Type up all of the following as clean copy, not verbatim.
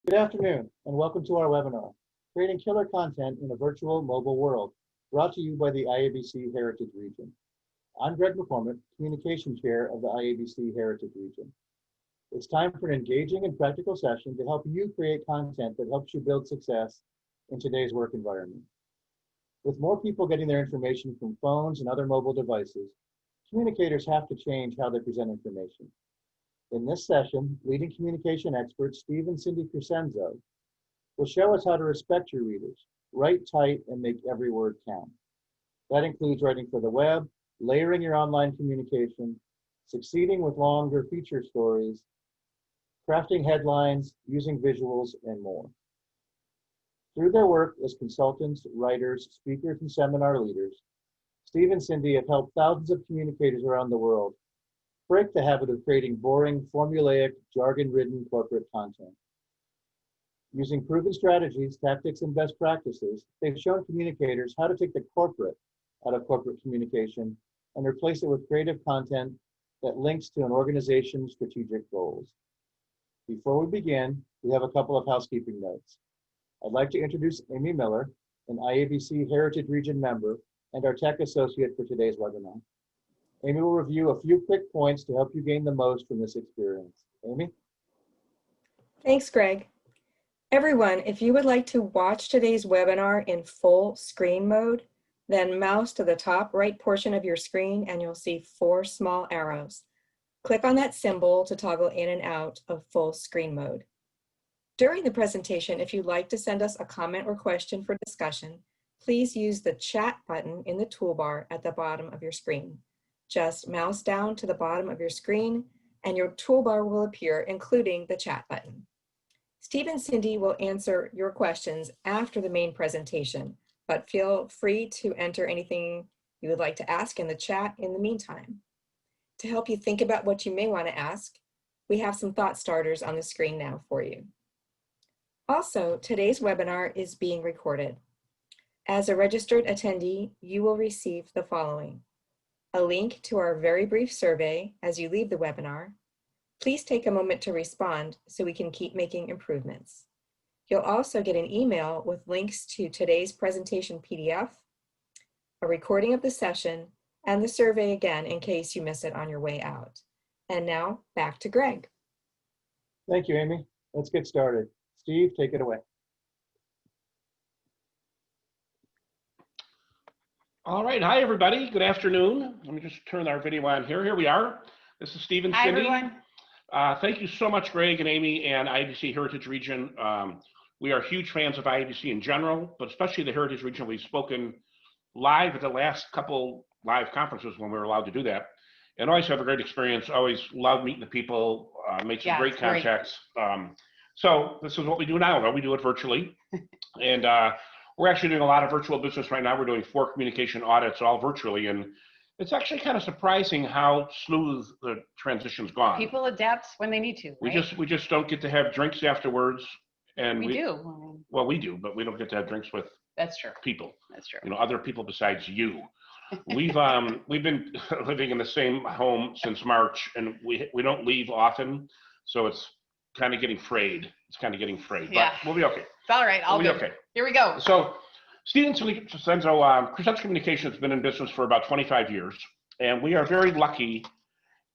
Good afternoon, and welcome to our webinar, Creating Killer Content in a Virtual Mobile World, brought to you by the IABC Heritage Region. I'm Greg McCormick, Communication Chair of the IABC Heritage Region. It's time for an engaging and practical session to help you create content that helps you build success in today's work environment. With more people getting their information from phones and other mobile devices, communicators have to change how they present information. In this session, leading communication expert Steve and Cindy Crescenzo will show us how to respect your readers, write tight, and make every word count. That includes writing for the web, layering your online communication, succeeding with longer feature stories, crafting headlines, using visuals, and more. Through their work as consultants, writers, speakers, and seminar leaders, Steve and Cindy have helped thousands of communicators around the world break the habit of creating boring, formulaic, jargon-ridden corporate content. Using proven strategies, tactics, and best practices, they've shown communicators how to take the corporate out of corporate communication and replace it with creative content that links to an organization's strategic goals. Before we begin, we have a couple of housekeeping notes. I'd like to introduce Amy Miller, an IABC Heritage Region member and our tech associate for today's webinar. Amy will review a few quick points to help you gain the most from this experience. Amy? Thanks, Greg. Everyone, if you would like to watch today's webinar in full screen mode, then mouse to the top right portion of your screen and you'll see 4 small arrows. Click on that symbol to toggle in and out of full screen mode. During the presentation, if you'd like to send us a comment or question for discussion, please use the chat button in the toolbar at the bottom of your screen. Just mouse down to the bottom of your screen and your toolbar will appear, including the chat button. Steve and Cindy will answer your questions after the main presentation, but feel free to enter anything you would like to ask in the chat in the meantime. To help you think about what you may want to ask, we have some thought starters on the screen now for you. Also, today's webinar is being recorded. As a registered attendee, you will receive the following: a link to our very brief survey as you leave the webinar. Please take a moment to respond so we can keep making improvements. You'll also get an email with links to today's presentation PDF, a recording of the session, and the survey again in case you miss it on your way out. And now back to Greg. Thank you, Amy. Let's get started. Steve, take it away. All right, hi everybody, good afternoon. Let me just turn our video on here. Here we are. This is Steve and Cindy. Hi everyone. Thank you so much, Greg and Amy and IABC Heritage Region. We are huge fans of IABC in general, but especially the Heritage Region. We've spoken live at the last couple live conferences when we were allowed to do that, and always have a great experience. Always love meeting the people, make some great contacts. So this is what we do now, though. We do it virtually, and we're actually doing a lot of virtual business right now. We're doing 4 communication audits all virtually, and it's actually kind of surprising how smooth the transition's gone. People adapt when they need to. Right? We just don't get to have drinks afterwards, and we do. Well, we do, but we don't get to have drinks with That's true. people. That's true. You know, other people besides you. We've been living in the same home since March, and we don't leave often, so it's kind of getting frayed. Yeah. But we'll be okay. It's all right. I'll be okay. Here we go. So, Steve and Cindy Crescenzo, Crescenzo Communications has been in business for about 25 years, and we are very lucky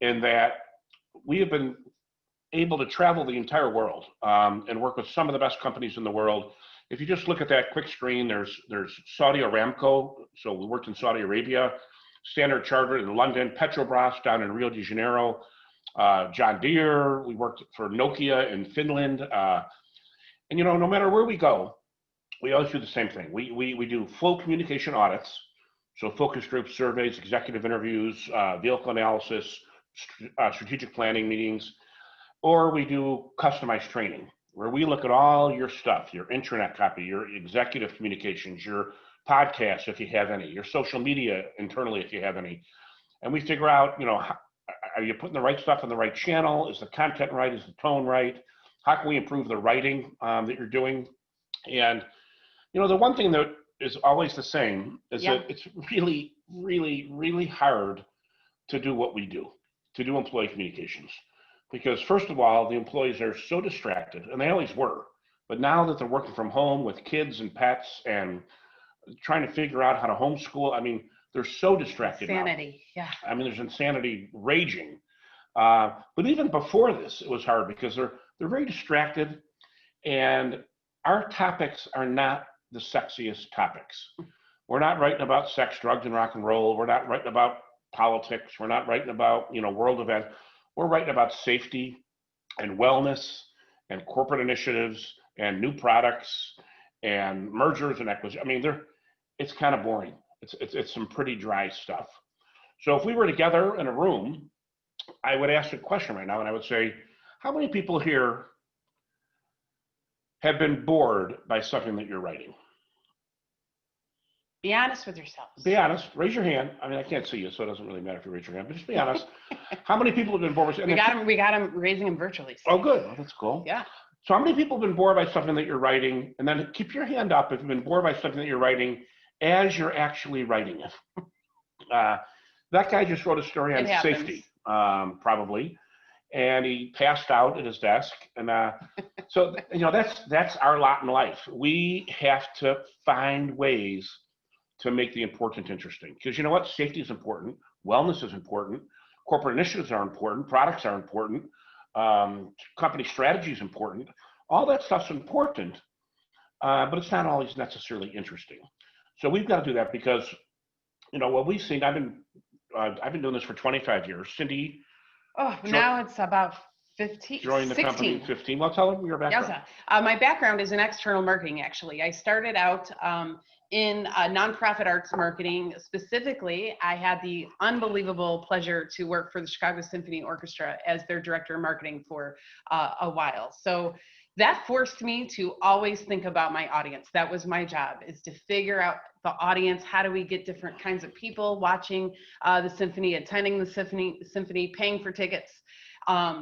in that we have been able to travel the entire world and work with some of the best companies in the world. If you just look at that quick screen, there's Saudi Aramco, so we worked in Saudi Arabia, Standard Chartered in London, Petrobras down in Rio de Janeiro, John Deere, we worked for Nokia in Finland, and you know, no matter where we go, we always do the same thing. We do full communication audits, so focus group surveys, executive interviews, vehicle analysis, strategic planning meetings, or we do customized training, where we look at all your stuff, your intranet copy, your executive communications, your podcasts, if you have any, your social media internally, if you have any, and we figure out, you know, are you putting the right stuff on the right channel? Is the content right? Is the tone right? How can we improve the writing that you're doing? And, you know, the one thing that is always the same is that it's really, really, really hard to do what we do, to do employee communications. Because first of all, the employees are so distracted, and they always were. But now that they're working from home with kids and pets and trying to figure out how to homeschool, I mean, they're so distracted now. Insanity, yeah. I mean, there's insanity raging. But even before this, it was hard because they're very distracted, and our topics are not the sexiest topics. We're not writing about sex, drugs, and rock and roll. We're not writing about politics. We're not writing about, world events. We're writing about safety and wellness and corporate initiatives and new products and mergers and acquisitions. I mean, it's kind of boring. It's some pretty dry stuff. So if we were together in a room, I would ask a question right now, and I would say, how many people here have been bored by something that you're writing? Be honest with yourselves. Be honest. Raise your hand. I mean, I can't see you, so it doesn't really matter if you raise your hand, but just be honest. How many people have been bored? We got him raising him virtually. Oh, good. Well, that's cool. Yeah. So how many people have been bored by something that you're writing? And then keep your hand up if you've been bored by something that you're writing as you're actually writing it. That guy just wrote a story on safety, probably, and he passed out at his desk. And so, that's our lot in life. We have to find ways to make the important interesting. Because you know what? Safety is important. Wellness is important. Corporate initiatives are important. Products are important. Company strategy is important. All that stuff's important, but it's not always necessarily interesting. So we've got to do that because, what we've seen, I've been doing this for 25 years. Cindy. Oh, now it's about 15. Joined the 16. company in 15. Well, tell them your background. Yes, my background is in external marketing, actually. I started out in nonprofit arts marketing. Specifically, I had the unbelievable pleasure to work for the Chicago Symphony Orchestra as their director of marketing for a while. So that forced me to always think about my audience. That was my job, is to figure out the audience. How do we get different kinds of people watching the symphony, attending the symphony, paying for tickets?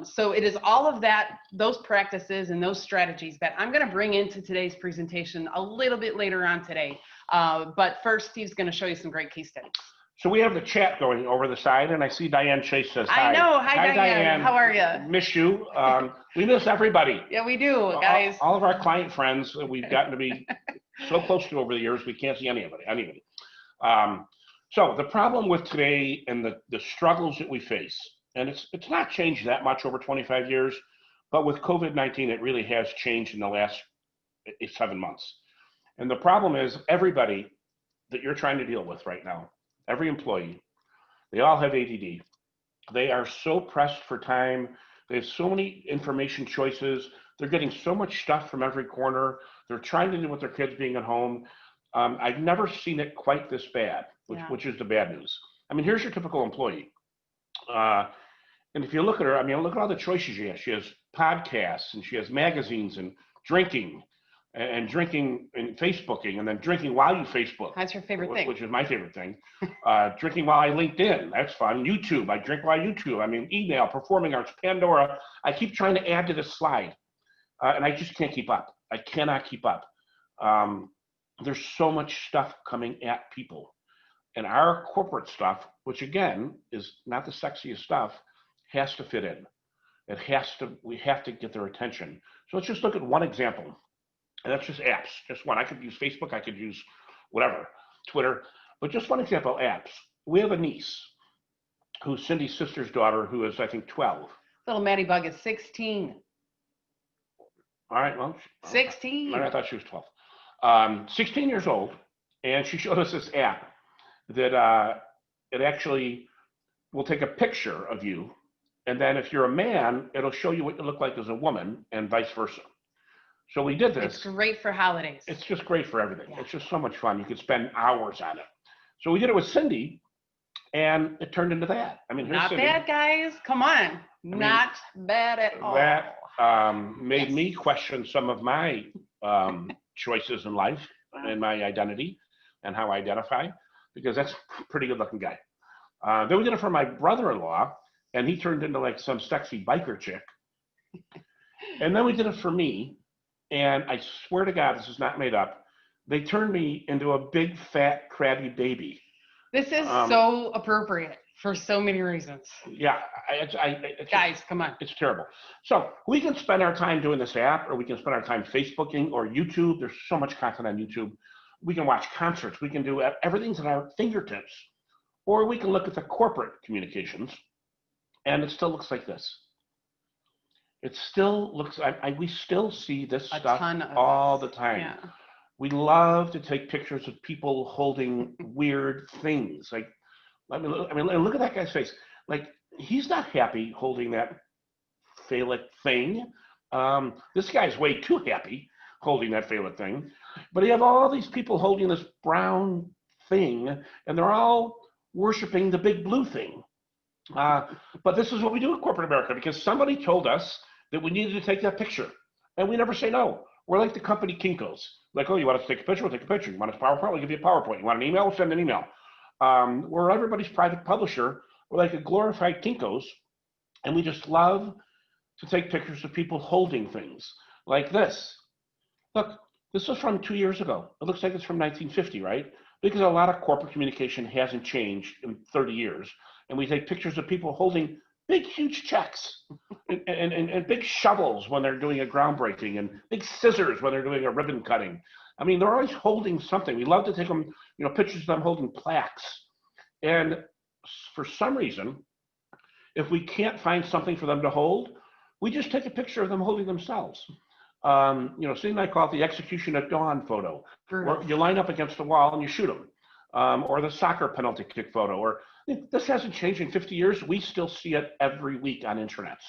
So it is all of that, those practices and those strategies that I'm going to bring into today's presentation a little bit later on today. But first, Steve's going to show you some great case studies. So we have the chat going over the side, and I see Diane Chase says hi. I know. Hi, Diane. How are you? Miss you. We miss everybody. Yeah, we do, guys. All of our client friends that we've gotten to be so close to over the years, we can't see anybody. So the problem with today and the struggles that we face, and it's not changed that much over 25 years, but with COVID-19, it really has changed in the last 7 months. And the problem is everybody that you're trying to deal with right now, every employee, they all have ADD. They are so pressed for time. They have so many information choices. They're getting so much stuff from every corner. They're trying to do with their kids being at home. I've never seen it quite this bad, which is the bad news. I mean, here's your typical employee. And if you look at her, I mean, look at all the choices she has. She has podcasts, and she has magazines, and drinking and Facebooking, and then drinking while you Facebook. That's your favorite thing. Which is my favorite thing. Drinking while I LinkedIn, that's fun. YouTube, I drink while YouTube. I mean, email, performing arts, Pandora. I keep trying to add to this slide, and I just can't keep up. I cannot keep up. There's so much stuff coming at people. And our corporate stuff, which again is not the sexiest stuff, has to fit in. We have to get their attention. So let's just look at one example. And that's just apps, just one. I could use Facebook, I could use whatever, Twitter, but just one example, apps. We have a niece who's Cindy's sister's daughter, who is, I think, 12. Little Maddie Bug is 16. All right, well. 16. I thought she was 12. 16 years old, and she showed us this app that it actually will take a picture of you, and then if you're a man, it'll show you what you look like as a woman, and vice versa. So we did this. It's great for holidays. It's just great for everything. Yeah. It's just so much fun. You could spend hours on it. So we did it with Cindy, and it turned into that. I mean, here's not Cindy. bad, guys. Come on. Not bad at all. That made me question some of my choices in life and my identity and how I identify, because that's a pretty good looking guy. Then we did it for my brother-in-law, and he turned into like some sexy biker chick. And then we did it for me. And I swear to God, this is not made up. They turned me into a big, fat, crabby baby. This is so appropriate. For so many reasons. Yeah, Guys, come on. it's terrible. So we can spend our time doing this app, or we can spend our time Facebooking or YouTube. There's so much content on YouTube. We can watch concerts. We can do everything's at our fingertips. Or we can look at the corporate communications, and it still looks like this. It still looks, we still see this stuff all the time. Yeah. We love to take pictures of people holding weird things. Like, look at that guy's face. Like, he's not happy holding that phallic thing. This guy's way too happy holding that phallic thing. But you have all these people holding this brown thing, and they're all worshiping the big blue thing. But this is what we do in corporate America, because somebody told us that we needed to take that picture, and we never say no. We're like the company Kinko's. Like, oh, you want us to take a picture? We'll take a picture. You want a PowerPoint? We'll give you a PowerPoint. You want an email? We'll send an email. We're everybody's private publisher. We're like a glorified Kinko's, and we just love to take pictures of people holding things like this. Look, this was from 2 years ago. It looks like it's from 1950, right? Because a lot of corporate communication hasn't changed in 30 years. And we take pictures of people holding big, huge checks and big shovels when they're doing a groundbreaking, and big scissors when they're doing a ribbon cutting. I mean, they're always holding something. We love to take them, pictures of them holding plaques. And for some reason, if we can't find something for them to hold, we just take a picture of them holding themselves. Cindy and I call it the execution at dawn photo, where you line up against the wall and you shoot them, or the soccer penalty kick photo. Or this hasn't changed in 50 years. We still see it every week on intranets.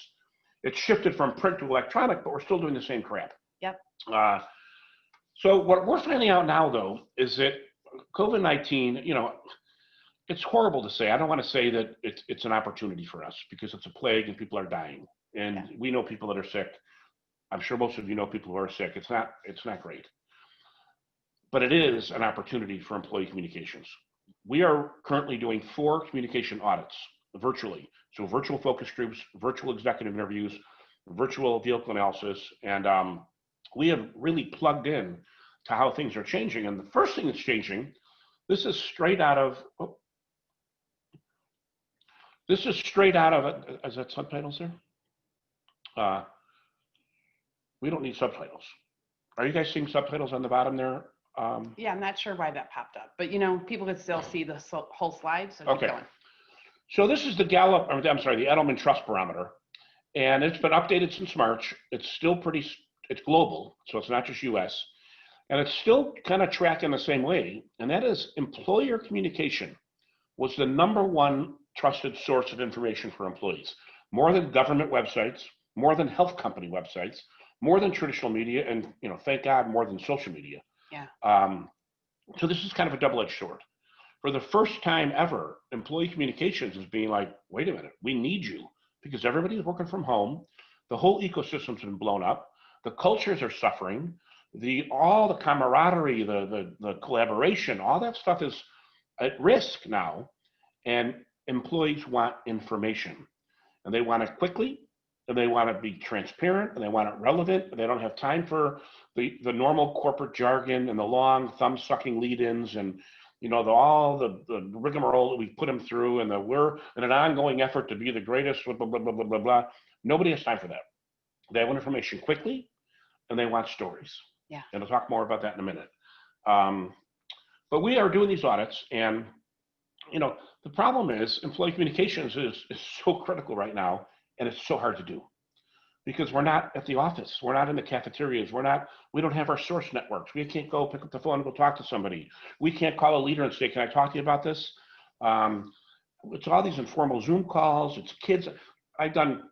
It's shifted from print to electronic, but we're still doing the same crap. Yep. So what we're finding out now, though, is that COVID-19, it's horrible to say. I don't want to say that it's an opportunity for us, because it's a plague and people are dying, and we know people that are sick. I'm sure most of you know people who are sick. It's not great, but it is an opportunity for employee communications. We are currently doing 4 communication audits virtually. So virtual focus groups, virtual executive interviews, virtual vehicle analysis, and we have really plugged in to how things are changing. And the first thing that's changing, this is straight out of, is that subtitles there? We don't need subtitles. Are you guys seeing subtitles on the bottom there? Yeah, I'm not sure why that popped up, but people can still see the whole slide, so keep going. So this is the the Edelman Trust Barometer, and it's been updated since March. It's still it's global, so it's not just US, and it's still kind of tracking the same way, and that is employer communication was the #1 trusted source of information for employees, more than government websites, more than health company websites, more than traditional media, and thank God, more than social media. Yeah. So this is kind of a double-edged sword. For the first time ever, employee communications is being like, wait a minute, we need you, because everybody's working from home. The whole ecosystem's been blown up. The cultures are suffering. All the camaraderie, the collaboration, all that stuff is at risk now. And employees want information, and they want it quickly, and they want to be transparent, and they want it relevant, and they don't have time for the normal corporate jargon and the long thumb-sucking lead-ins and all the rigmarole that we put them through, and we're in an ongoing effort to be the greatest, blah, blah, blah, blah, blah, blah. Nobody has time for that. They want information quickly, and they want stories. Yeah. And I'll talk more about that in a minute. But we are doing these audits, and the problem is employee communications is so critical right now, and it's so hard to do, because we're not at the office. We're not in the cafeterias. We don't have our source networks. We can't go pick up the phone and go talk to somebody. We can't call a leader and say, can I talk to you about this? It's all these informal Zoom calls. It's kids. I've done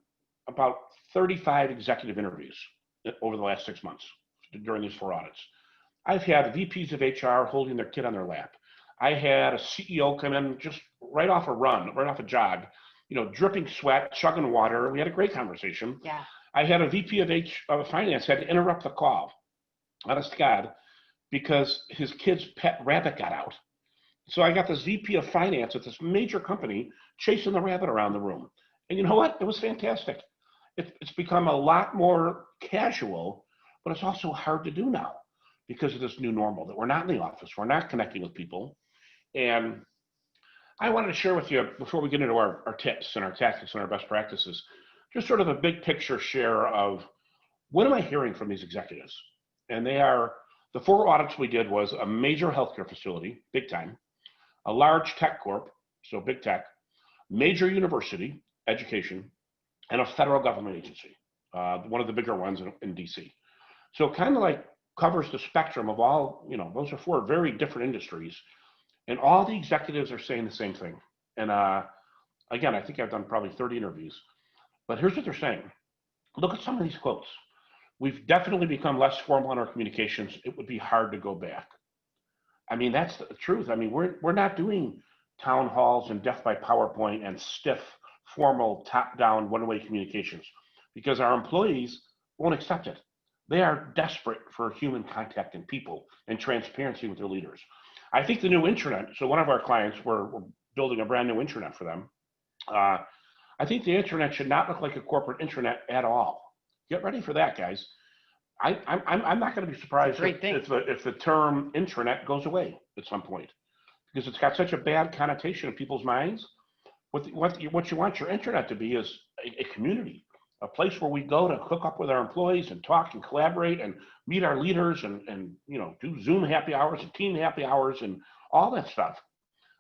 about 35 executive interviews over the last 6 months during these 4 audits. I've had VPs of HR holding their kid on their lap. I had a CEO come in just right off a jog, dripping sweat, chugging water. We had a great conversation. Yeah. I had a VP of finance had to interrupt the call, honest to God, because his kid's pet rabbit got out. So I got this VP of finance at this major company chasing the rabbit around the room. And you know what? It was fantastic. It's become a lot more casual, but it's also hard to do now because of this new normal, that we're not in the office. We're not connecting with people. And I wanted to share with you, before we get into our tips and our tactics and our best practices, just sort of a big picture share of what am I hearing from these executives? And they are, the 4 audits we did was a major healthcare facility, big time, a large tech corp, so big tech, major university, education, and a federal government agency, one of the bigger ones in DC. So kind of like covers the spectrum of all, those are 4 very different industries. And all the executives are saying the same thing. And again, I think I've done probably 30 interviews, but here's what they're saying. Look at some of these quotes. We've definitely become less formal in our communications. It would be hard to go back. I mean, that's the truth. I mean, we're not doing town halls and death by PowerPoint and stiff, formal, top-down, one-way communications because our employees won't accept it. They are desperate for human contact and people and transparency with their leaders. I think the new intranet, so one of our clients, we're building a brand new intranet for them. I think the intranet should not look like a corporate intranet at all. Get ready for that, guys. I'm not going to be surprised if the term intranet goes away at some point because it's got such a bad connotation in people's minds. What you want your intranet to be is a community, a place where we go to hook up with our employees and talk and collaborate and meet our leaders and do Zoom happy hours and team happy hours and all that stuff.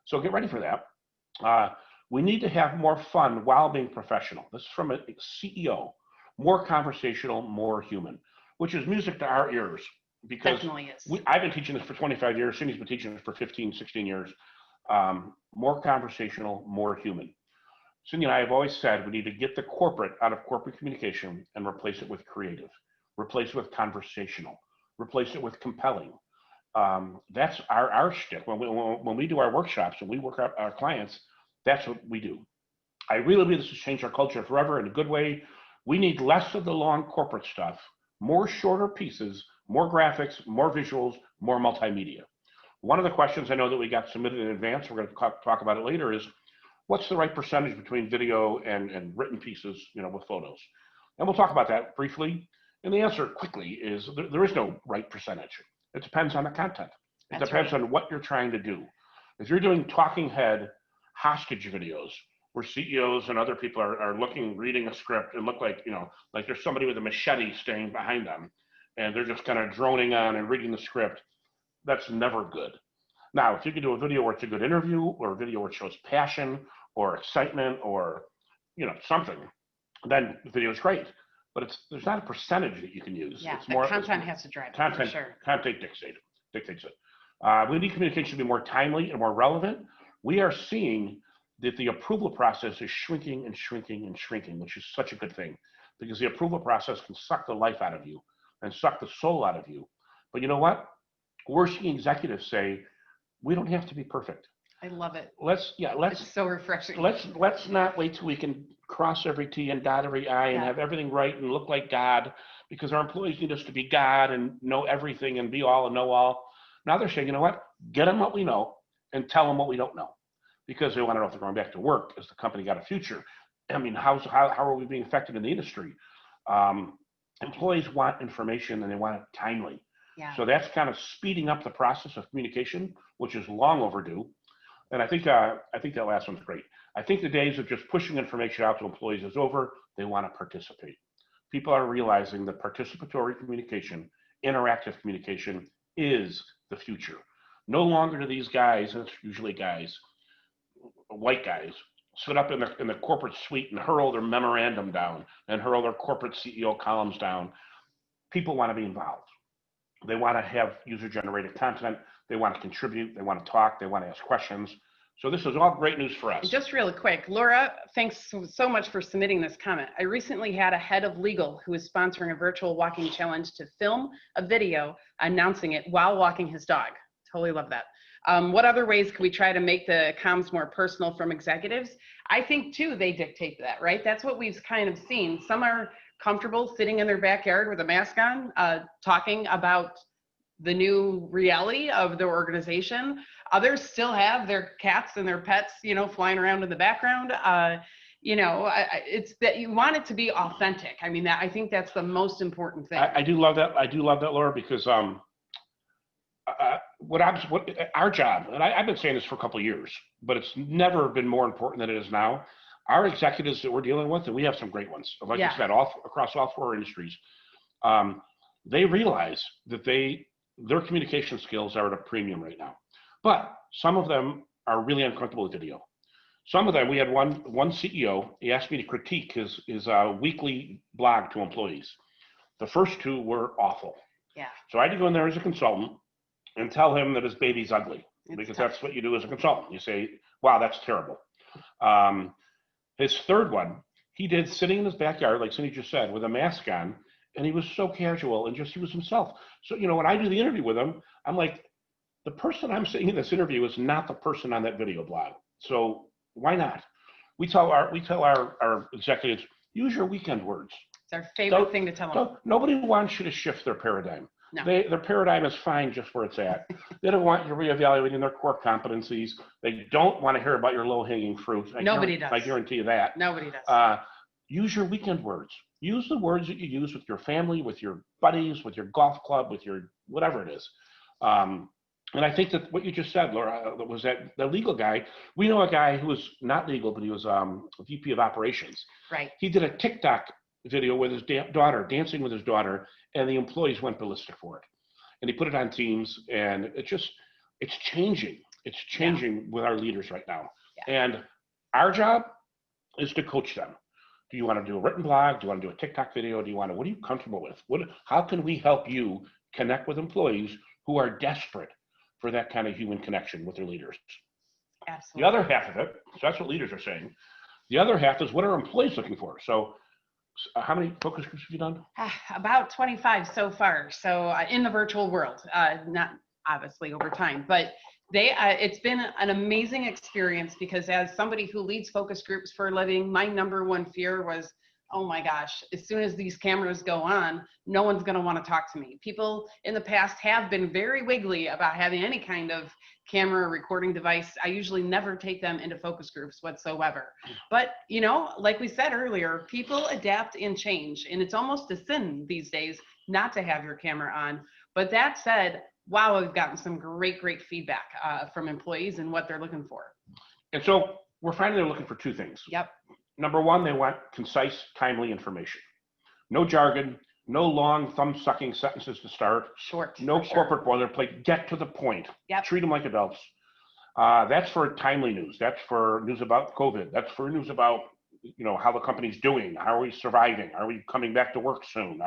So get ready for that. We need to have more fun while being professional. This is from a CEO. More conversational, more human, which is music to our ears because Definitely is. I've been teaching this for 25 years. Cindy's been teaching this for 15, 16 years. More conversational, more human. Cindy and I have always said we need to get the corporate out of corporate communication and replace it with creative, replace it with conversational, replace it with compelling. That's our shtick. When we do our workshops and we work out our clients, that's what we do. I really believe this has changed our culture forever in a good way. We need less of the long corporate stuff, more shorter pieces, more graphics, more visuals, more multimedia. One of the questions I know that we got submitted in advance, we're going to talk about it later, is what's the right percentage between video and written pieces, with photos? And we'll talk about that briefly. And the answer quickly is there is no right percentage. It depends on the content. It depends on what you're trying to do. If you're doing talking head hostage videos, where CEOs and other people are reading a script and look like, like there's somebody with a machete staying behind them and they're just kind of droning on and reading the script. That's never good. Now, if you can do a video where it's a good interview or a video where it shows passion or excitement or, something, then the video is great. But there's not a percentage that you can use. Yeah, it's more, content has to drive it, for sure. Content dictates it. We need communication to be more timely and more relevant. We are seeing that the approval process is shrinking and shrinking and shrinking, which is such a good thing because the approval process can suck the life out of you and suck the soul out of you. But you know what? We're seeing executives say, we don't have to be perfect. I love it. It's so refreshing. Let's not wait till we can cross every T and dot every I and have everything right and look like God because our employees need us to be God and know everything and be all and know all. Now they're saying, you know what? Get them what we know and tell them what we don't know. Because they want to know if they're going back to work. Has the company got a future? I mean, how are we being affected in the industry? Employees want information and they want it timely. Yeah. So that's kind of speeding up the process of communication, which is long overdue. And I think that last one's great. I think the days of just pushing information out to employees is over. They want to participate. People are realizing that participatory communication, interactive communication is the future. No longer do these guys, and it's usually guys, white guys, sit up in the corporate suite and hurl their memorandum down and hurl their corporate CEO columns down. People want to be involved. They want to have user-generated content. They want to contribute. They want to talk. They want to ask questions. So this is all great news for us. Just really quick, Laura, thanks so much for submitting this comment. I recently had a head of legal who is sponsoring a virtual walking challenge to film a video announcing it while walking his dog. Totally love that. What other ways can we try to make the comms more personal from executives? I think too, they dictate that, right? That's what we've kind of seen. Some are comfortable sitting in their backyard with a mask on, talking about the new reality of their organization. Others still have their cats and their pets, flying around in the background. It's that you want it to be authentic. I mean, I think that's the most important thing. I do love that. I do love that, Laura, because what our job, and I've been saying this for a couple of years, but it's never been more important than it is now. Our executives that we're dealing with, and we have some great ones, like Yeah. I said, across all 4 industries, they realize that their communication skills are at a premium right now. But some of them are really uncomfortable with video. Some of them, we had one CEO, he asked me to critique his weekly blog to employees. The first 2 were awful. Yeah. So I had to go in there as a consultant and tell him that his baby's ugly, because that's what you do as a consultant. You say, wow, that's terrible. His third one, he did sitting in his backyard, like Cindy just said, with a mask on, and he was so casual and he was himself. So, when I do the interview with him, I'm like, the person I'm seeing in this interview is not the person on that video blog. So why not? We tell our executives, use your weekend words. It's our favorite thing to tell them. Nobody wants you to shift their paradigm. No. Their paradigm is fine just where it's at. They don't want you reevaluating their core competencies. They don't want to hear about your low-hanging fruit. Nobody does. I guarantee you that. Nobody does. Use your weekend words. Use the words that you use with your family, with your buddies, with your golf club, with your whatever it is. And I think that what you just said, Laura, was that the legal guy, we know a guy who was not legal, but he was a VP of operations. Right. He did a TikTok video with his daughter, dancing with his daughter, and the employees went ballistic for it. And he put it on Teams, and it's changing. It's changing with our leaders right now. Yeah. And our job is to coach them. Do you want to do a written blog? Do you want to do a TikTok video? What are you comfortable with? How can we help you connect with employees who are desperate for that kind of human connection with their leaders? Absolutely. The other half of it, so that's what leaders are saying. The other half is what are employees looking for? So how many focus groups have you done? About 25 so far. So in the virtual world, not obviously over time, but it's been an amazing experience, because as somebody who leads focus groups for a living, my number one fear was, oh my gosh, as soon as these cameras go on, no one's going to want to talk to me. People in the past have been very wiggly about having any kind of camera recording device. I usually never take them into focus groups whatsoever. But, like we said earlier, people adapt and change, and it's almost a sin these days not to have your camera on. But that said, wow, we've gotten some great feedback from employees and what they're looking for. And so we're finding they're looking for 2 things. Yep. Number 1, they want concise, timely information. No jargon, no long thumb-sucking sentences to start. Short. No corporate boilerplate. Get to the point. Yep. Treat them like adults. That's for timely news. That's for news about COVID. That's for news about, how the company's doing. How are we surviving? Are we coming back to work soon?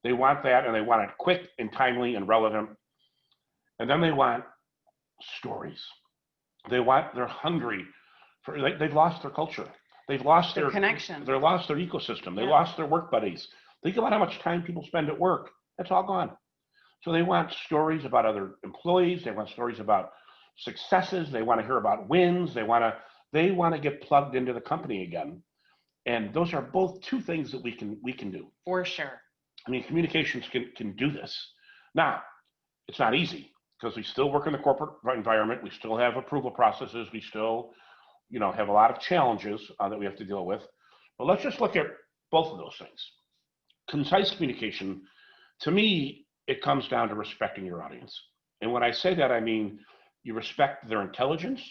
They want that, and they want it quick and timely and relevant. And then they want stories. They're hungry they've lost their culture. They've lost their connection. They've lost their ecosystem. They lost their work buddies. Think about how much time people spend at work. That's all gone. So they want stories about other employees. They want stories about successes. They want to hear about wins. They want to get plugged into the company again. And those are both 2 things that we can do. For sure. I mean, communications can do this. Now, it's not easy, because we still work in the corporate environment. We still have approval processes. We still have a lot of challenges that we have to deal with. But let's just look at both of those things. Concise communication, to me, it comes down to respecting your audience. And when I say that, I mean you respect their intelligence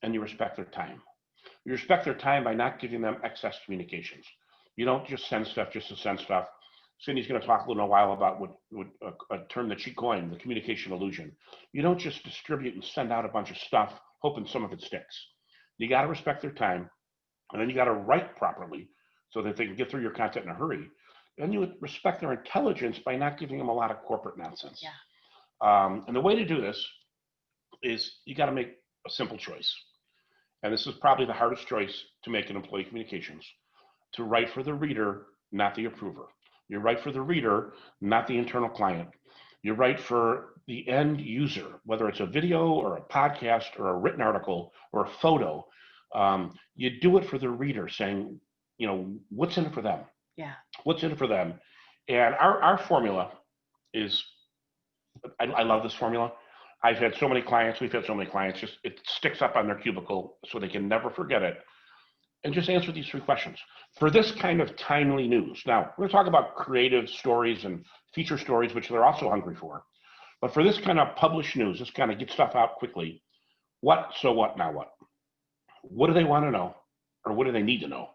and you respect their time. You respect their time by not giving them excess communications. You don't just send stuff just to send stuff. Cindy's going to talk a little while about a term that she coined, the communication illusion. You don't just distribute and send out a bunch of stuff, hoping some of it sticks. You got to respect their time, and then you got to write properly so that they can get through your content in a hurry. And you respect their intelligence by not giving them a lot of corporate nonsense. Yeah. And the way to do this is you got to make a simple choice. And this is probably the hardest choice to make in employee communications: to write for the reader, not the approver. You write for the reader, not the internal client. You write for the end user, whether it's a video or a podcast or a written article or a photo. You do it for the reader, saying, what's in it for them? Yeah. What's in it for them? And our formula is, I love this formula. I've had so many clients, we've had so many clients, just it sticks up on their cubicle so they can never forget it. And just answer these 3 questions. For this kind of timely news, now we're going to talk about creative stories and feature stories, which they're also hungry for. But for this kind of published news, this kind of get stuff out quickly, what, so what, now what? What do they want to know? Or what do they need to know?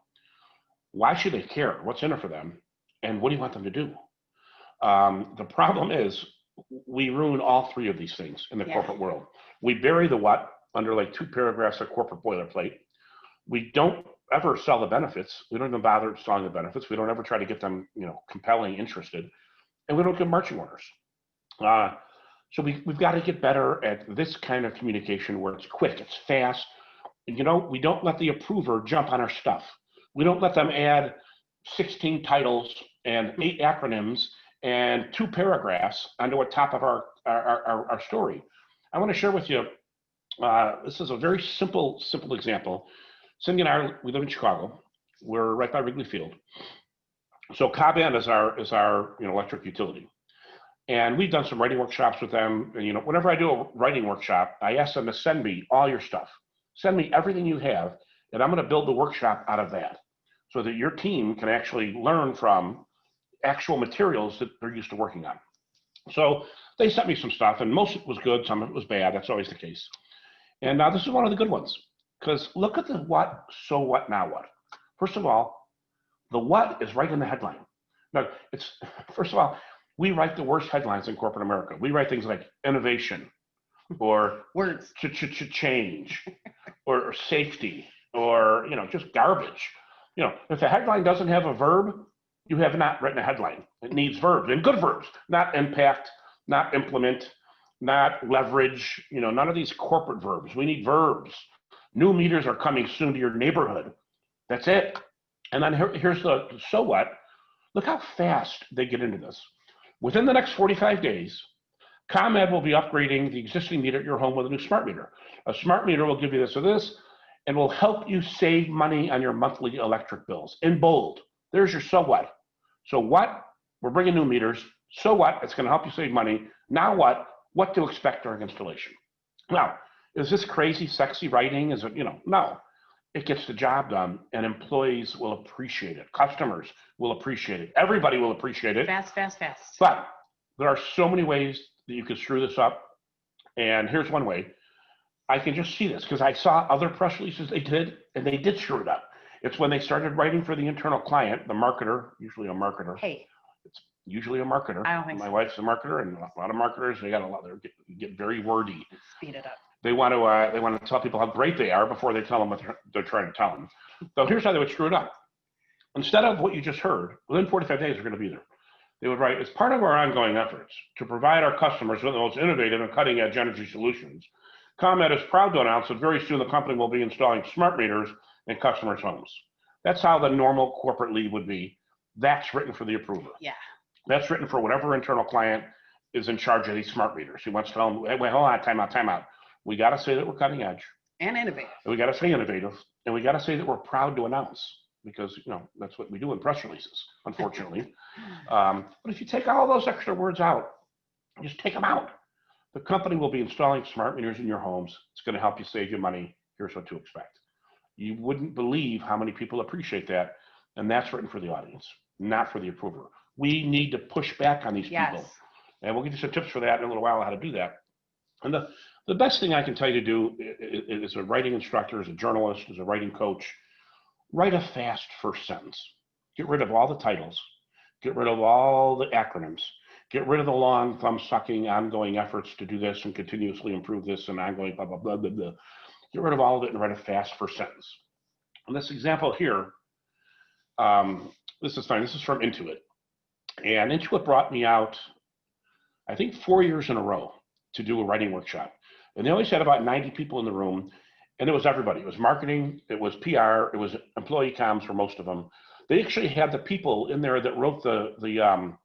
Why should they care? What's in it for them? And what do you want them to do? The problem is we ruin all three of these things in the corporate world. We bury the what under like 2 paragraphs of corporate boilerplate. We don't ever sell the benefits. We don't even bother selling the benefits. We don't ever try to get them, compelling, interested, and we don't give marching orders. So we've got to get better at this kind of communication where it's quick, it's fast. And, we don't let the approver jump on our stuff. We don't let them add 16 titles and 8 acronyms and 2 paragraphs onto the top of our story. I want to share with you, this is a very simple example. Cindy and I, we live in Chicago. We're right by Wrigley Field. So ComEd is our electric utility. And we've done some writing workshops with them. And, whenever I do a writing workshop, I ask them to send me all your stuff. Send me everything you have, and I'm going to build the workshop out of that so that your team can actually learn from actual materials that they're used to working on. So they sent me some stuff, and most of it was good, some of it was bad. That's always the case. And now this is one of the good ones, because look at the what, so what, now what. First of all, the what is right in the headline. Now, first of all, we write the worst headlines in corporate America. We write things like innovation, or words, change, or safety, or just garbage. If the headline doesn't have a verb, you have not written a headline. It needs verbs, and good verbs, not impact, not implement, not leverage. None of these corporate verbs. We need verbs. New meters are coming soon to your neighborhood. That's it. And then here's the so what. Look how fast they get into this. Within the next 45 days, ComEd will be upgrading the existing meter at your home with a new smart meter. A smart meter will give you this or this, and will help you save money on your monthly electric bills. In bold, there's your so what. So what? We're bringing new meters. So what? It's going to help you save money. Now what? What to expect during installation. Now, is this crazy, sexy writing? Is it, no. It gets the job done, and employees will appreciate it. Customers will appreciate it. Everybody will appreciate it. Fast. But there are so many ways that you could screw this up. And here's one way. I can just see this because I saw other press releases they did, and they did screw it up. It's when they started writing for the internal client, the marketer, usually a marketer. Hey. It's usually a marketer. I don't think My so. wife's a marketer, and a lot of marketers, they get very wordy. Speed it up. They want to tell people how great they are before they tell them what they're trying to tell them. So here's how they would screw it up. Instead of what you just heard, within 45 days, they're going to be there. They would write, as part of our ongoing efforts to provide our customers with the most innovative and cutting-edge energy solutions, ComEd is proud to announce that very soon the company will be installing smart meters in customers' homes. That's how the normal corporate lead would be. That's written for the approver. Yeah. That's written for whatever internal client is in charge of these smart meters. He wants to tell them, hey, wait, hold on, time out. We got to say that we're cutting edge. And innovative. And we got to say innovative. And we got to say that we're proud to announce, because that's what we do in press releases, unfortunately. But if you take all those extra words out, just take them out. The company will be installing smart meters in your homes. It's going to help you save you money. Here's what to expect. You wouldn't believe how many people appreciate that. And that's written for the audience, not for the approver. We need to push back on these people. And we'll give you some tips for that in a little while, how to do that. And the best thing I can tell you to do as a writing instructor, as a journalist, as a writing coach, write a fast first sentence. Get rid of all the titles. Get rid of all the acronyms. Get rid of the long thumb-sucking ongoing efforts to do this and continuously improve this and ongoing blah, blah, blah, blah, blah. Get rid of all of it and write a fast first sentence. And this example here, this is fine. This is from Intuit. And Intuit brought me out, I think, 4 years in a row to do a writing workshop. And they always had about 90 people in the room, and it was everybody. It was marketing, it was PR, it was employee comms for most of them. They actually had the people in there that wrote the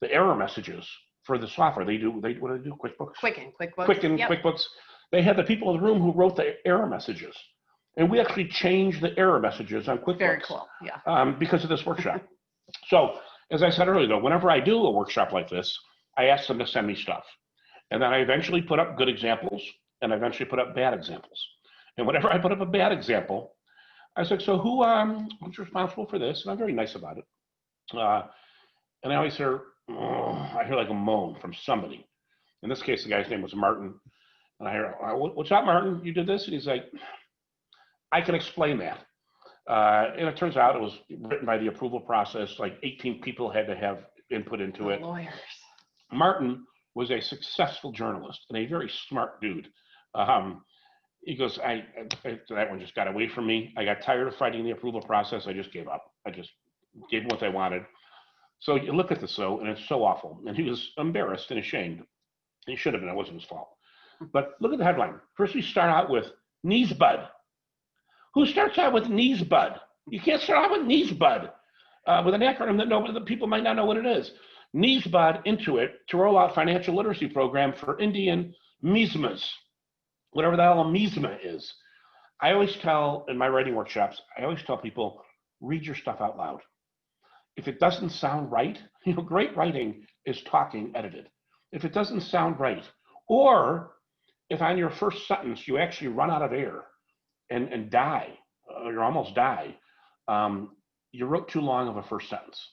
error messages for the software. What do they do? QuickBooks? QuickBooks. They had the people in the room who wrote the error messages. And we actually changed the error messages on QuickBooks. Very cool, yeah. Because of this workshop. So, as I said earlier, though, whenever I do a workshop like this, I ask them to send me stuff. And then I eventually put up good examples, and I eventually put up bad examples. And whenever I put up a bad example, I said, so who's responsible for this? And I'm very nice about it. And I always hear, I hear like a moan from somebody. In this case, the guy's name was Martin. And I hear, what's up, Martin? You did this? And he's like, I can explain that. And it turns out it was written by the approval process. Like 18 people had to have input into it. Lawyers. Martin was a successful journalist and a very smart dude. He goes, that one just got away from me. I got tired of fighting the approval process. I just gave up. I just gave him what they wanted. So you look at this though, and it's so awful. And he was embarrassed and ashamed. He should have been, it wasn't his fault. But look at the headline. First we start out with knees bud. Who starts out with knees bud? You can't start out with knees bud with an acronym that people might not know what it is. Knees bud Intuit to roll out financial literacy program for Indian Mismas, whatever the hell a Misma is. I always tell in my writing workshops, I always tell people, read your stuff out loud. If it doesn't sound right, great writing is talking edited. If it doesn't sound right, or if on your first sentence you actually run out of air and die, or you almost die, you wrote too long of a first sentence.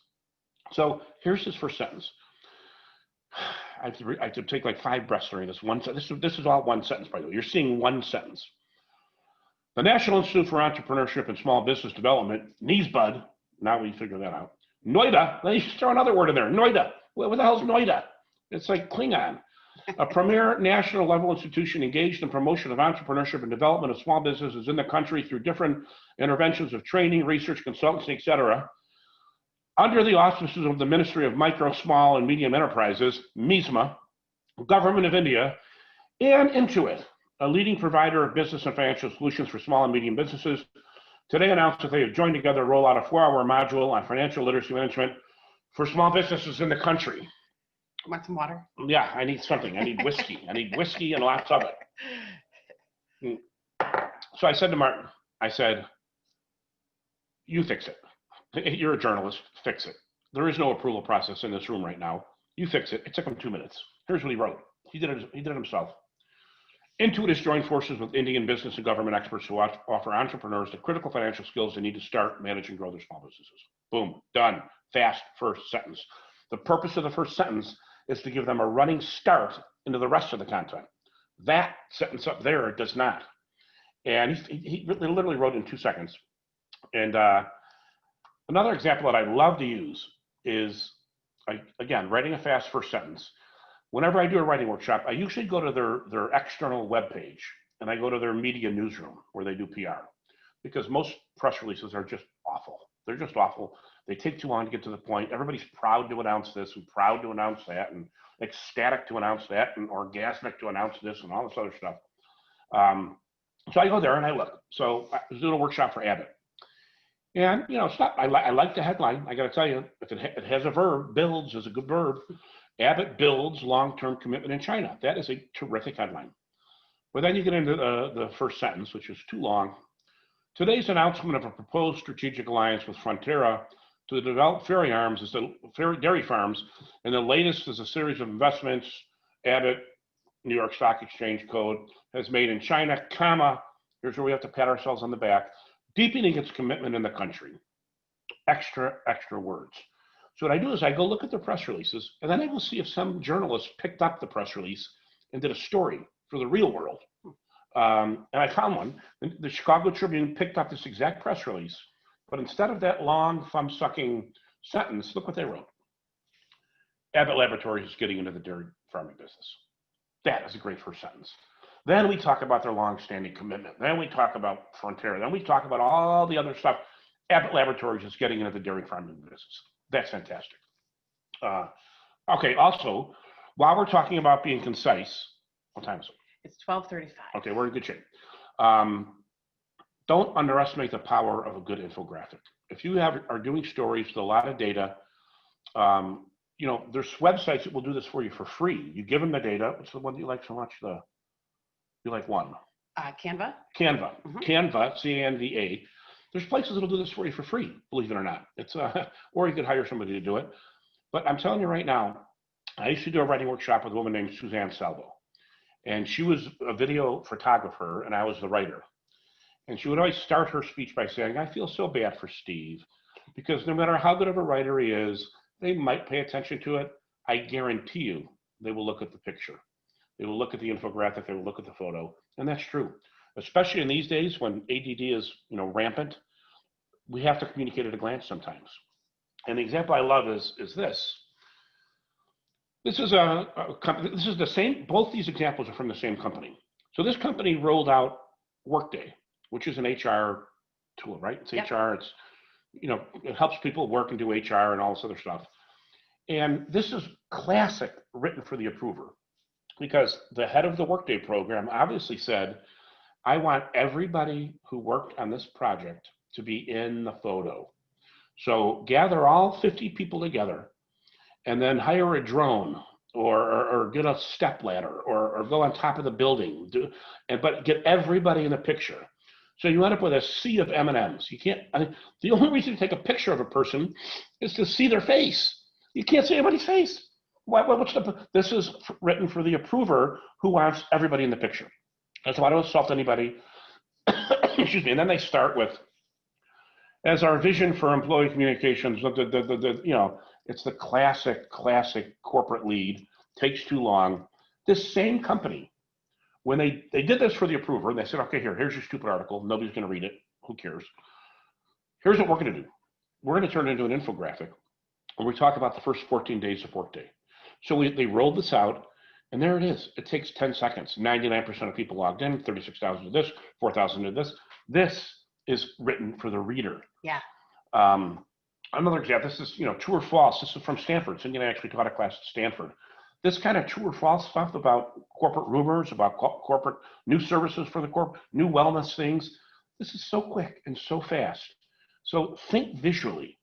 So here's his first sentence. I have to take like 5 breaths during this one sentence. This is all one sentence, by the way. You're seeing one sentence. The National Institute for Entrepreneurship and Small Business Development, NISBUD, now we figure that out. Noida, let me throw another word in there, Noida. What the hell is Noida? It's like Klingon. A premier national level institution engaged in promotion of entrepreneurship and development of small businesses in the country through different interventions of training, research, consultancy, etc. Under the auspices of the Ministry of Micro, Small, and Medium Enterprises, MISMA, Government of India, and Intuit, a leading provider of business and financial solutions for small and medium businesses, today announced that they have joined together to roll out a 4-hour module on financial literacy management for small businesses in the country. Want some water? Yeah, I need something. I need whiskey. I need whiskey and lots of it. So I said to Martin, I said, you fix it. You're a journalist, fix it. There is no approval process in this room right now. You fix it. It took him 2 minutes. Here's what he wrote. He did it himself. Intuit has joined forces with Indian business and government experts who offer entrepreneurs the critical financial skills they need to start, manage, and grow their small businesses. Boom, done. Fast first sentence. The purpose of the first sentence is to give them a running start into the rest of the content. That sentence up there does not. And he literally wrote in 2 seconds. And another example that I love to use is, again, writing a fast first sentence. Whenever I do a writing workshop, I usually go to their external webpage and I go to their media newsroom where they do PR, because most press releases are just awful. They're just awful. They take too long to get to the point. Everybody's proud to announce this and proud to announce that and ecstatic to announce that and orgasmic to announce this and all this other stuff. So I go there and I look. So I was doing a workshop for Abbott. And, it's not, I like the headline. I got to tell you, if it has a verb, builds is a good verb. Abbott builds long-term commitment in China. That is a terrific headline. But then you get into the first sentence, which is too long. Today's announcement of a proposed strategic alliance with Frontera to develop dairy farms, and the latest is a series of investments Abbott, New York Stock Exchange code, has made in China, here's where we have to pat ourselves on the back, deepening its commitment in the country. Extra words. So what I do is I go look at the press releases, and then I go see if some journalist picked up the press release and did a story for the real world. And I found one. The Chicago Tribune picked up this exact press release, but instead of that long, thumb-sucking sentence, look what they wrote. Abbott Laboratories is getting into the dairy farming business. That is a great first sentence. Then we talk about their long-standing commitment. Then we talk about Frontera. Then we talk about all the other stuff. Abbott Laboratories is getting into the dairy farming business. That's fantastic. Okay, also, while we're talking about being concise, what time is it? It's 12:35. Okay, we're in good shape. Don't underestimate the power of a good infographic. If you are doing stories with a lot of data, there's websites that will do this for you for free. You give them the data. What's the one that you like so much? You like one? Canva. Canva. Mm-hmm. Canva, C-A-N-V-A. There's places that'll do this for you for free, believe it or not. It's or you could hire somebody to do it. But I'm telling you right now, I used to do a writing workshop with a woman named Suzanne Salvo. And she was a video photographer and I was the writer. And she would always start her speech by saying, I feel so bad for Steve, because no matter how good of a writer he is, they might pay attention to it. I guarantee you they will look at the picture. They will look at the infographic, they will look at the photo, and that's true. Especially in these days when ADD is, rampant, we have to communicate at a glance sometimes. And the example I love is this. This is this is the same, both these examples are from the same company. So this company rolled out Workday, which is an HR tool, right? It's Yep. HR, it's, it helps people work and do HR and all this other stuff. And this is classic written for the approver, because the head of the Workday program obviously said, I want everybody who worked on this project to be in the photo. So gather all 50 people together and then hire a drone or get a step ladder or go on top of the building, but get everybody in the picture. So you end up with a sea of M&Ms. You can't, the only reason to take a picture of a person is to see their face. You can't see anybody's face. This is written for the approver who wants everybody in the picture. That's why I don't assault anybody. Excuse me. And then they start with, as our vision for employee communications, it's the classic corporate lead, takes too long. This same company, when they did this for the approver, and they said, okay, here's your stupid article. Nobody's going to read it. Who cares? Here's what we're going to do. We're going to turn it into an infographic where we talk about the first 14 days of Workday. So they rolled this out, and there it is. It takes 10 seconds. 99% of people logged in, 36,000 did this, 4,000 did this. This is written for the reader. Yeah. Another example, this is, true or false. This is from Stanford. Cindy and I actually taught a class at Stanford. This kind of true or false stuff about corporate rumors, about corporate new services for the corporate, new wellness things. This is so quick and so fast. So think visually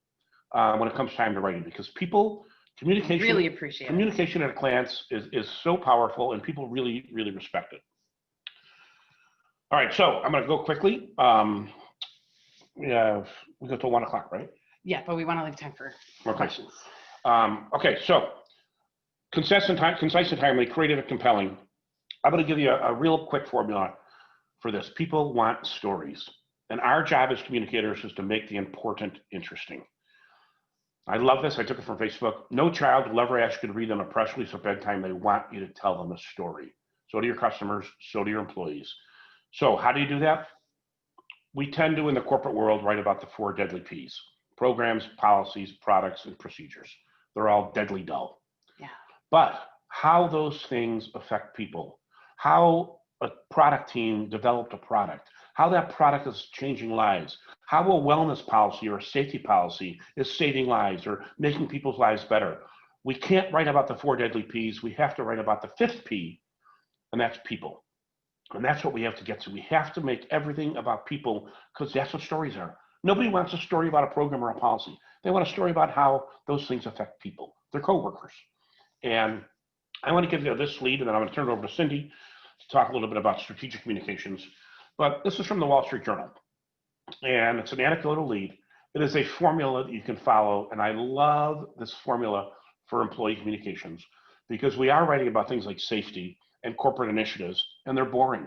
when it comes time to writing, because communication Really appreciate it. Communication at a glance is so powerful, and people really, really respect it. All right, so I'm going to go quickly. We go till 1 o'clock, right? Yeah, but we want to leave time for questions. Okay, so concise and timely, creative and compelling. I'm going to give you a real quick formula for this. People want stories, and our job as communicators is to make the important interesting. I love this. I took it from Facebook. No child will ever ask you to read them a press release at bedtime. They want you to tell them a story. So do your customers, so do your employees. So how do you do that? We tend to, in the corporate world, write about the 4 deadly Ps: programs, policies, products, and procedures. They're all deadly dull. Yeah. But how those things affect people, how a product team developed a product, how that product is changing lives, how a wellness policy or a safety policy is saving lives or making people's lives better. We can't write about the 4 deadly Ps. We have to write about the 5th P, and that's people. And that's what we have to get to. We have to make everything about people, because that's what stories are. Nobody wants a story about a program or a policy. They want a story about how those things affect people, their coworkers. And I want to give you this lead, and then I'm going to turn it over to Cindy to talk a little bit about strategic communications. But this is from the Wall Street Journal, and it's an anecdotal lead. It is a formula that you can follow, and I love this formula for employee communications, because we are writing about things like safety and corporate initiatives, and they're boring.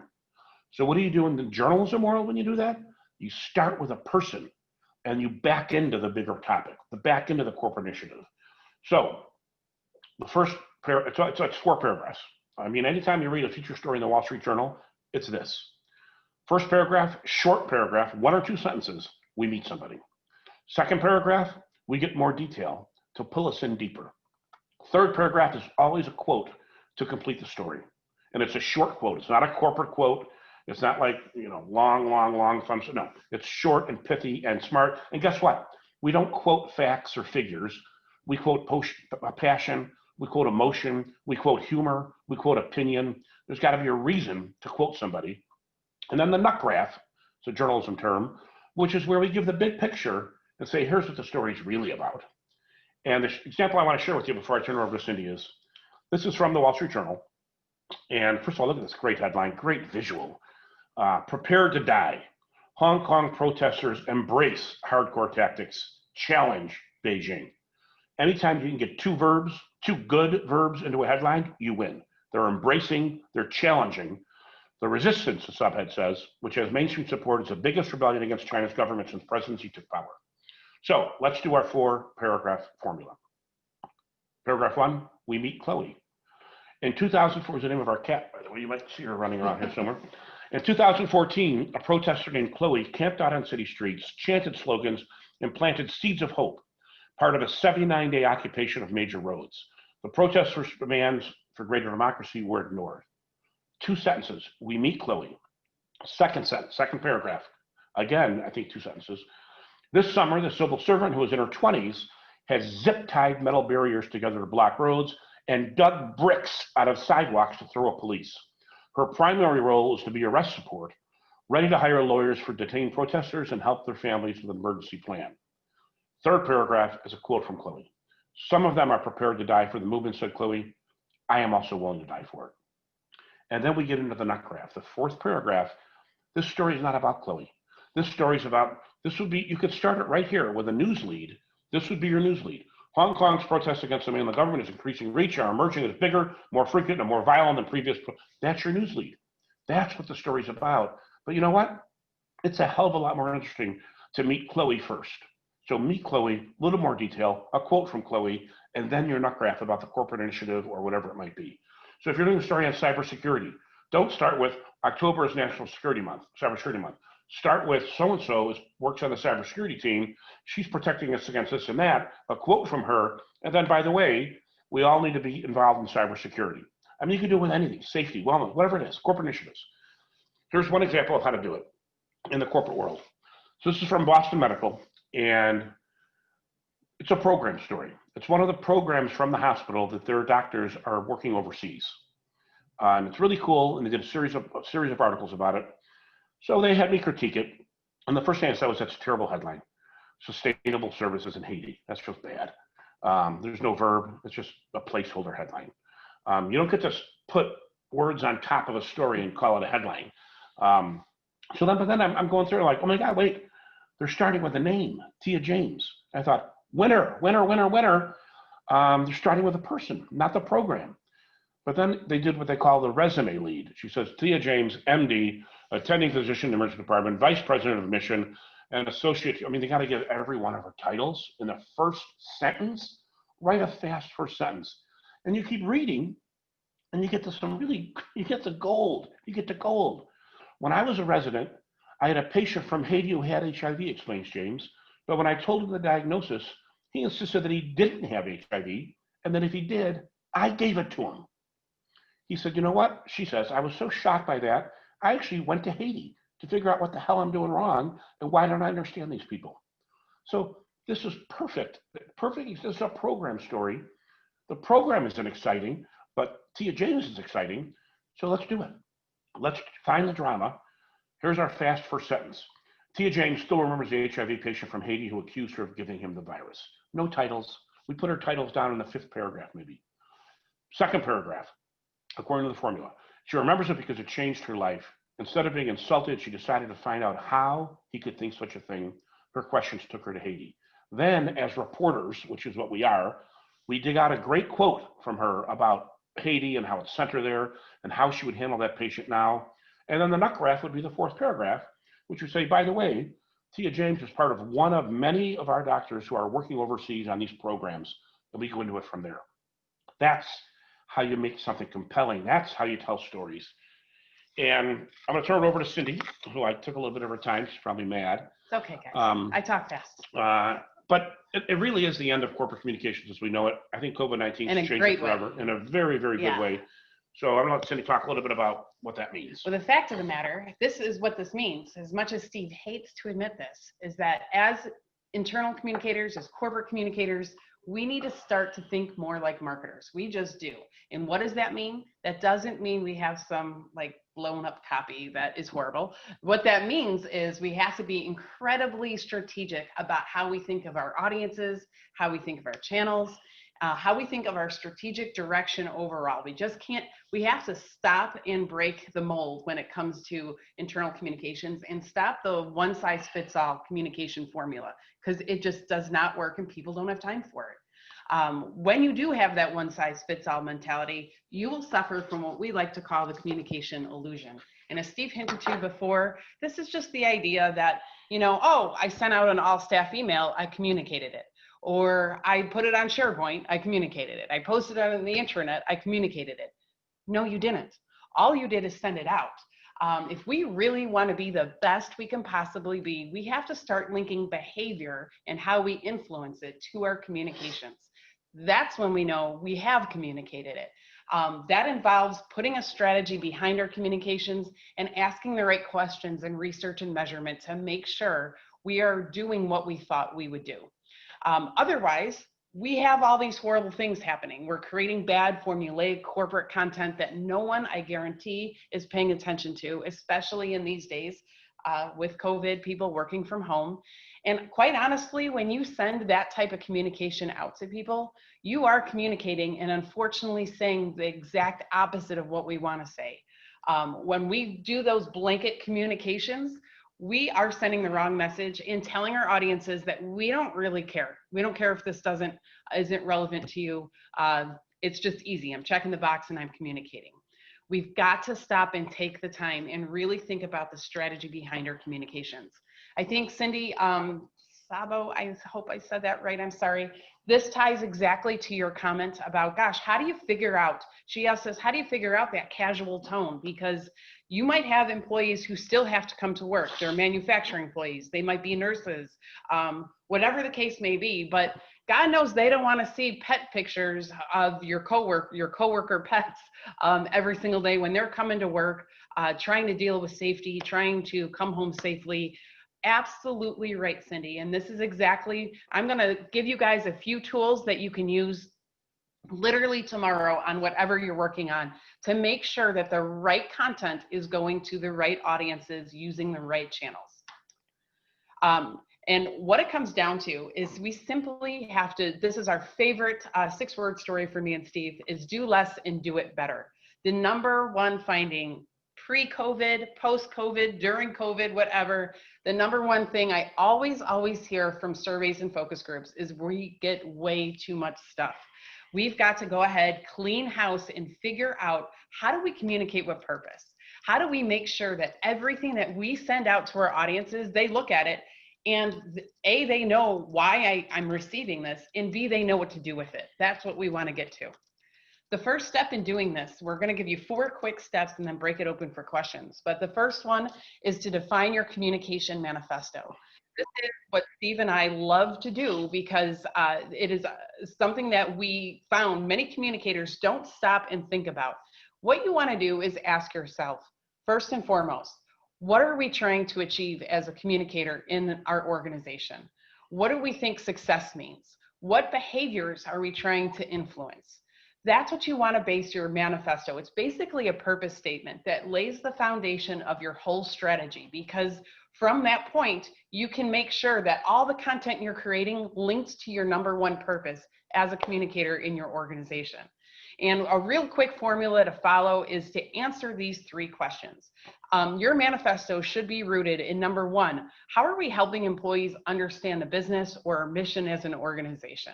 So what do you do in the journalism world when you do that? You start with a person, and you back into the bigger topic, the back into the corporate initiative. So the first it's like 4 paragraphs. I mean, anytime you read a feature story in the Wall Street Journal, it's this. First paragraph, short paragraph, 1 or 2 sentences, we meet somebody. Second paragraph, we get more detail to pull us in deeper. Third paragraph is always a quote to complete the story. And it's a short quote. It's not a corporate quote. It's not like, long fun. No, it's short and pithy and smart. And guess what? We don't quote facts or figures. We quote passion. We quote emotion. We quote humor. We quote opinion. There's got to be a reason to quote somebody. And then the nut graph, it's a journalism term, which is where we give the big picture and say, here's what the story is really about. And the example I want to share with you before I turn it over to Cindy is, this is from the Wall Street Journal. And first of all, look at this great headline, great visual. Prepared to die. Hong Kong protesters embrace hardcore tactics, challenge Beijing. Anytime you can get 2 good verbs into a headline, you win. They're embracing, they're challenging. The resistance, the subhead says, which has mainstream support, is the biggest rebellion against China's government since presidency took power. So let's do our 4-paragraph formula. Paragraph 1, we meet Chloe. In 2004 is the name of our cat, by the way. You might see her running around here somewhere. In 2014, a protester named Chloe camped out on city streets, chanted slogans, and planted seeds of hope, part of a 79-day occupation of major roads. The protesters' demands for greater democracy were ignored. 2 sentences. We meet Chloe. Second sentence, second paragraph. Again, I think 2 sentences. This summer, the civil servant who was in her 20s has zip-tied metal barriers together to block roads and dug bricks out of sidewalks to throw at police. Her primary role is to be arrest support, ready to hire lawyers for detained protesters and help their families with an emergency plan. Third paragraph is a quote from Chloe. Some of them are prepared to die for the movement, said Chloe. I am also willing to die for it. And then we get into the nut graph. The 4th paragraph. This story is not about Chloe. This story is about, this would be, you could start it right here with a news lead. This would be your news lead. Hong Kong's protests against the mainland government is increasing reach, are emerging as bigger, more frequent, and more violent than previous. That's your news lead. That's what the story's about. But you know what? It's a hell of a lot more interesting to meet Chloe first. So meet Chloe, a little more detail, a quote from Chloe, and then your nut graph about the corporate initiative or whatever it might be. So if you're doing a story on cybersecurity, don't start with October is National Security Month, Cybersecurity Month. Start with so-and-so works on the cybersecurity team. She's protecting us against this and that, a quote from her. And then, by the way, we all need to be involved in cybersecurity. I mean, you can do it with anything, safety, wellness, whatever it is, corporate initiatives. Here's one example of how to do it in the corporate world. So this is from Boston Medical, and it's a program story. It's one of the programs from the hospital that their doctors are working overseas. And it's really cool, and they did a series of articles about it. So they had me critique it. And the first thing I said was, that's a terrible headline. Sustainable services in Haiti. That's just bad. There's no verb. It's just a placeholder headline. You don't get to put words on top of a story and call it a headline. But then I'm going through like, oh my God, wait. They're starting with a name, Tia James. I thought, winner. They're starting with a person, not the program. But then they did what they call the resume lead. She says, Tia James, MD, attending physician in the emergency department, vice president of admission, and associate. I mean, they got to give every one of her titles in the first sentence. Write a fast first sentence. And you keep reading, and you get to you get to gold. When I was a resident, I had a patient from Haiti who had HIV, explains James. But when I told him the diagnosis, he insisted that he didn't have HIV, and that if he did, I gave it to him. He said, you know what? She says, I was so shocked by that, I actually went to Haiti to figure out what the hell I'm doing wrong and why don't I understand these people. So this is perfect. This is a program story. The program isn't exciting, but Tia James is exciting. So let's do it. Let's find the drama. Here's our fast first sentence. Tia James still remembers the HIV patient from Haiti who accused her of giving him the virus. No titles. We put her titles down in the 5th paragraph, maybe. Second paragraph. According to the formula, she remembers it because it changed her life. Instead of being insulted, she decided to find out how he could think such a thing. Her questions took her to Haiti. Then, as reporters, which is what we are, we dig out a great quote from her about Haiti and how it sent her there and how she would handle that patient now. And then the nut graph would be the 4th paragraph, which would say, by the way, Tia James is part of one of many of our doctors who are working overseas on these programs, and we go into it from there. That's how you make something compelling. That's how you tell stories. And I'm going to turn it over to Cindy, who I took a little bit of her time. She's probably mad. It's okay, guys. I talk fast. But it really is the end of corporate communications as we know it. I think COVID-19 has changed it forever in a very, very good way. So I'm going to let Cindy talk a little bit about what that means. Well, the fact of the matter, this is what this means, as much as Steve hates to admit this, is that as internal communicators, as corporate communicators, we need to start to think more like marketers. We just do. And what does that mean? That doesn't mean we have some like blown up copy that is horrible. What that means is we have to be incredibly strategic about how we think of our audiences, how we think of our channels, how we think of our strategic direction overall. We have to stop and break the mold when it comes to internal communications and stop the one size fits all communication formula, because it just does not work and people don't have time for it. When you do have that one size fits all mentality, you will suffer from what we like to call the communication illusion. And as Steve hinted to before, this is just the idea that, oh, I sent out an all staff email, I communicated it. Or I put it on SharePoint, I communicated it. I posted it on the intranet, I communicated it. No, you didn't. All you did is send it out. If we really want to be the best we can possibly be, we have to start linking behavior and how we influence it to our communications. That's when we know we have communicated it. That involves putting a strategy behind our communications and asking the right questions and research and measurement to make sure we are doing what we thought we would do. Otherwise, we have all these horrible things happening. We're creating bad formulaic corporate content that no one, I guarantee, is paying attention to, especially in these days with COVID, people working from home. And quite honestly, when you send that type of communication out to people, you are communicating and unfortunately saying the exact opposite of what we want to say. When we do those blanket communications, we are sending the wrong message and telling our audiences that we don't really care. We don't care if this isn't relevant to you. It's just easy. I'm checking the box and I'm communicating. We've got to stop and take the time and really think about the strategy behind our communications. I think Cindy Sabo, I hope I said that right, I'm sorry. This ties exactly to your comment about, gosh, how do you figure out, she asked us, how do you figure out that casual tone? Because you might have employees who still have to come to work. They're manufacturing employees, they might be nurses, whatever the case may be, but God knows they don't want to see pet pictures of your coworker pets every single day when they're coming to work, trying to deal with safety, trying to come home safely. Absolutely right, Cindy. And this is exactly, I'm going to give you guys a few tools that you can use literally tomorrow on whatever you're working on to make sure that the right content is going to the right audiences using the right channels. And what it comes down to is we simply have to, this is our favorite 6-word story for me and Steve, is do less and do it better. The number one finding pre-COVID, post-COVID, during COVID, whatever, the number one thing I always hear from surveys and focus groups is we get way too much stuff. We've got to go ahead, clean house, and figure out how do we communicate with purpose? How do we make sure that everything that we send out to our audiences, they look at it, and A, they know why I'm receiving this, and B, they know what to do with it. That's what we want to get to. The first step in doing this, we're going to give you 4 quick steps and then break it open for questions. But the first one is to define your communication manifesto. This is what Steve and I love to do because it is something that we found many communicators don't stop and think about. What you want to do is ask yourself, first and foremost, what are we trying to achieve as a communicator in our organization? What do we think success means? What behaviors are we trying to influence? That's what you want to base your manifesto. It's basically a purpose statement that lays the foundation of your whole strategy, because from that point, you can make sure that all the content you're creating links to your number one purpose as a communicator in your organization. And a real quick formula to follow is to answer these 3 questions. Your manifesto should be rooted in number 1, how are we helping employees understand the business or our mission as an organization?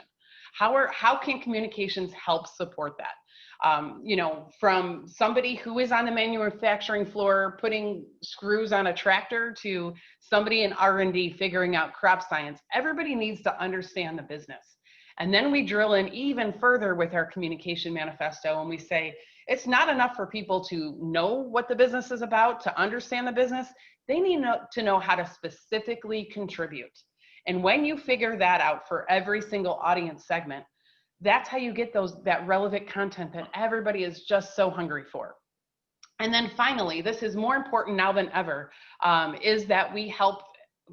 How can communications help support that? You know, from somebody who is on the manufacturing floor putting screws on a tractor to somebody in R&D figuring out crop science, everybody needs to understand the business. And then we drill in even further with our communication manifesto and we say, it's not enough for people to know what the business is about, to understand the business. They need to know how to specifically contribute. And when you figure that out for every single audience segment, that's how you get that relevant content that everybody is just so hungry for. And then finally, this is more important now than ever, is that we help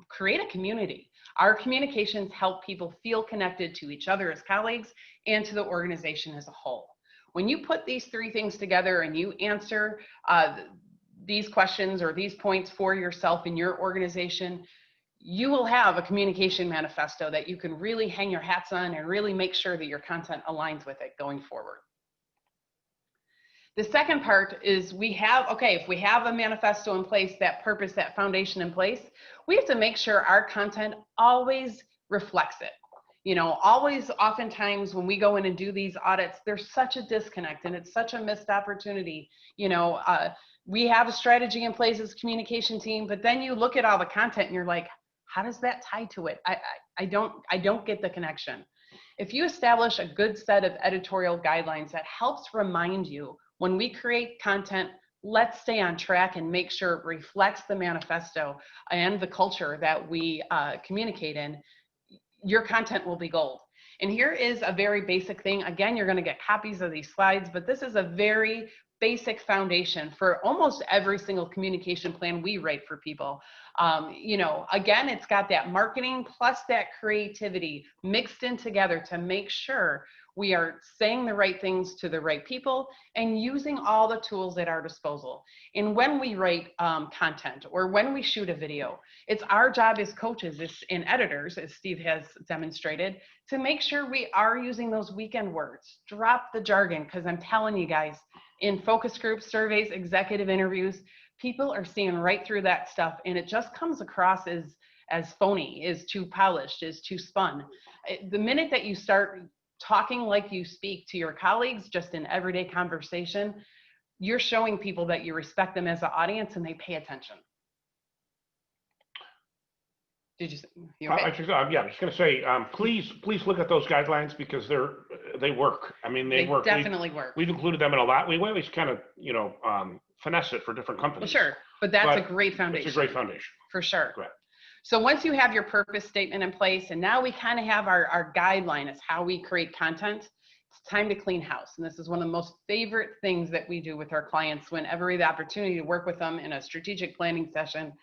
create a community. Our communications help people feel connected to each other as colleagues and to the organization as a whole. When you put these 3 things together and you answer these questions or these points for yourself in your organization, you will have a communication manifesto that you can really hang your hats on and really make sure that your content aligns with it going forward. The second part is if we have a manifesto in place, that purpose, that foundation in place, we have to make sure our content always reflects it. You know, oftentimes when we go in and do these audits, there's such a disconnect and it's such a missed opportunity. You know, we have a strategy in place as a communication team, but then you look at all the content and you're like, how does that tie to it? I don't get the connection. If you establish a good set of editorial guidelines that helps remind you When we create content, let's stay on track and make sure it reflects the manifesto and the culture that we communicate in. Your content will be gold. And here is a very basic thing. Again, you're going to get copies of these slides, but this is a very basic foundation for almost every single communication plan we write for people. You know, again, it's got that marketing plus that creativity mixed in together to make sure we are saying the right things to the right people and using all the tools at our disposal. And when we write content or when we shoot a video, it's our job as coaches and editors, as Steve has demonstrated, to make sure we are using those weekend words. Drop the jargon, because I'm telling you guys, in focus groups, surveys, executive interviews, people are seeing right through that stuff, and it just comes across as phony, is too polished, is too spun. The minute that you start talking like you speak to your colleagues, just in everyday conversation, you're showing people that you respect them as an audience and they pay attention. Did you say? You okay? Yeah, I was going to say, please look at those guidelines because they work. I mean, they work. Definitely work. We've included them in a lot. We always kind of, you know, finesse it for different companies. Well, sure, but that's a great foundation. It's a great foundation. For sure. Correct. So once you have your purpose statement in place, and now we kind of have our guideline as how we create content, it's time to clean house. And this is one of the most favorite things that we do with our clients whenever we have the opportunity to work with them in a strategic planning session.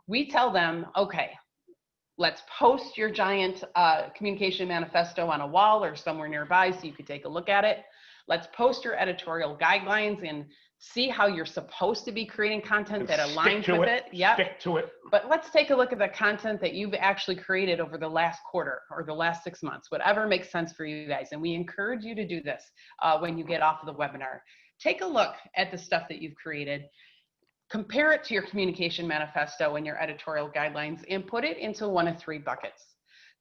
We tell them, okay, let's post your giant communication manifesto on a wall or somewhere nearby so you could take a look at it. Let's post your editorial guidelines and see how you're supposed to be creating content that aligns with it. Yep. Stick to it. But let's take a look at the content that you've actually created over the last quarter or the last 6 months, whatever makes sense for you guys. And we encourage you to do this when you get off of the webinar. Take a look at the stuff that you've created. Compare it to your communication manifesto and your editorial guidelines and put it into one of 3 buckets.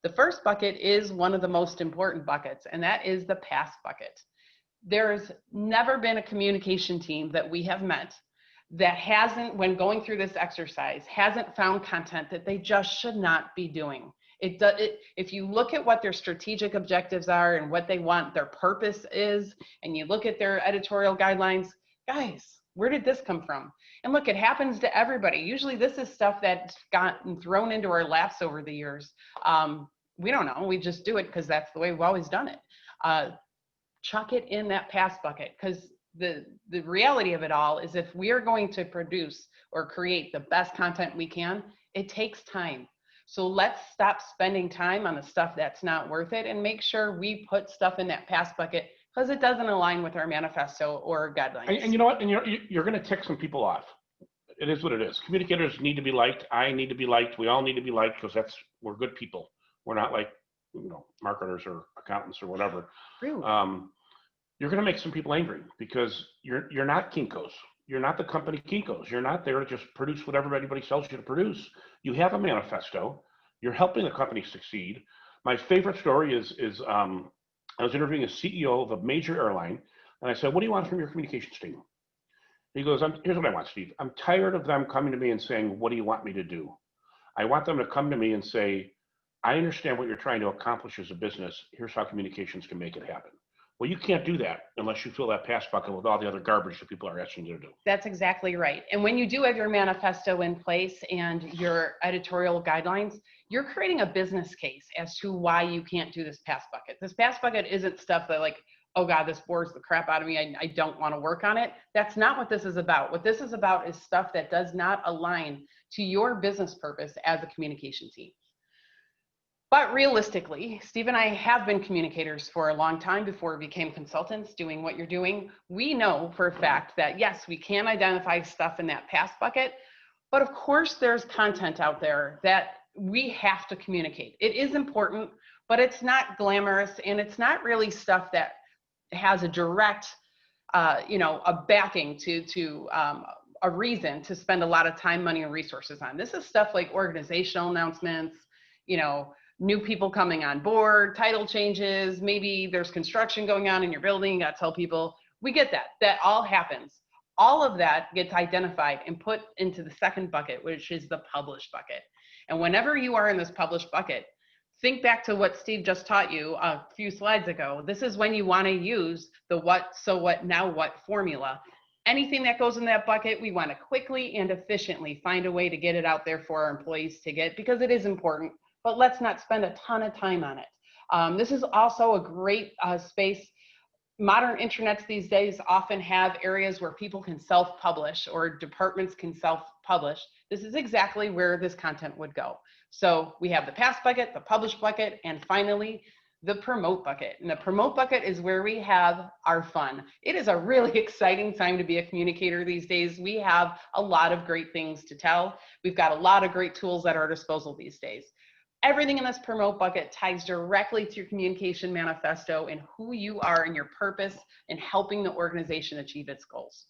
The first bucket is one of the most important buckets, and that is the pass bucket. There's never been a communication team that we have met that hasn't, when going through this exercise, hasn't found content that they just should not be doing. If you look at what their strategic objectives are and what they want their purpose is, and you look at their editorial guidelines, guys, where did this come from? And look, it happens to everybody. Usually this is stuff that's gotten thrown into our laps over the years. We don't know, we just do it because that's the way we've always done it. Chuck it in that pass bucket, because the reality of it all is if we are going to produce or create the best content we can, it takes time. So let's stop spending time on the stuff that's not worth it and make sure we put stuff in that pass bucket because it doesn't align with our manifesto or guidelines. And you know what? And you're going to tick some people off. It is what it is. Communicators need to be liked. I need to be liked. We all need to be liked because we're good people. We're not like, you know, marketers or accountants or whatever. You're going to make some people angry because you're not Kinko's. You're not the company Kinko's. You're not there to just produce whatever everybody tells you to produce. You have a manifesto. You're helping the company succeed. My favorite story is I was interviewing a CEO of a major airline, and I said, "What do you want from your communications team?" He goes, "Here's what I want, Steve. I'm tired of them coming to me and saying, 'What do you want me to do?' I want them to come to me and say, 'I understand what you're trying to accomplish as a business. Here's how communications can make it happen.'" Well, you can't do that unless you fill that pass bucket with all the other garbage that people are asking you to do. That's exactly right. And when you do have your manifesto in place and your editorial guidelines, you're creating a business case as to why you can't do this pass bucket. This pass bucket isn't stuff that like, oh God, this bores the crap out of me. I don't want to work on it. That's not what this is about. What this is about is stuff that does not align to your business purpose as a communication team. But realistically, Steve and I have been communicators for a long time before we became consultants doing what you're doing. We know for a fact that yes, we can identify stuff in that pass bucket, but of course there's content out there that we have to communicate. It is important, but it's not glamorous and it's not really stuff that has a direct, a backing to a reason to spend a lot of time, money, and resources on. This is stuff like organizational announcements, new people coming on board, title changes, maybe there's construction going on in your building, you got to tell people. We get that. That all happens. All of that gets identified and put into the second bucket, which is the published bucket. And whenever you are in this published bucket, think back to what Steve just taught you a few slides ago. This is when you want to use the what, so what, now what formula. Anything that goes in that bucket, we want to quickly and efficiently find a way to get it out there for our employees to get, because it is important, but let's not spend a ton of time on it. This is also a great space. Modern intranets these days often have areas where people can self-publish or departments can self-publish. This is exactly where this content would go. So we have the pass bucket, the publish bucket, and finally the promote bucket. And the promote bucket is where we have our fun. It is a really exciting time to be a communicator these days. We have a lot of great things to tell. We've got a lot of great tools at our disposal these days. Everything in this promote bucket ties directly to your communication manifesto and who you are and your purpose in helping the organization achieve its goals.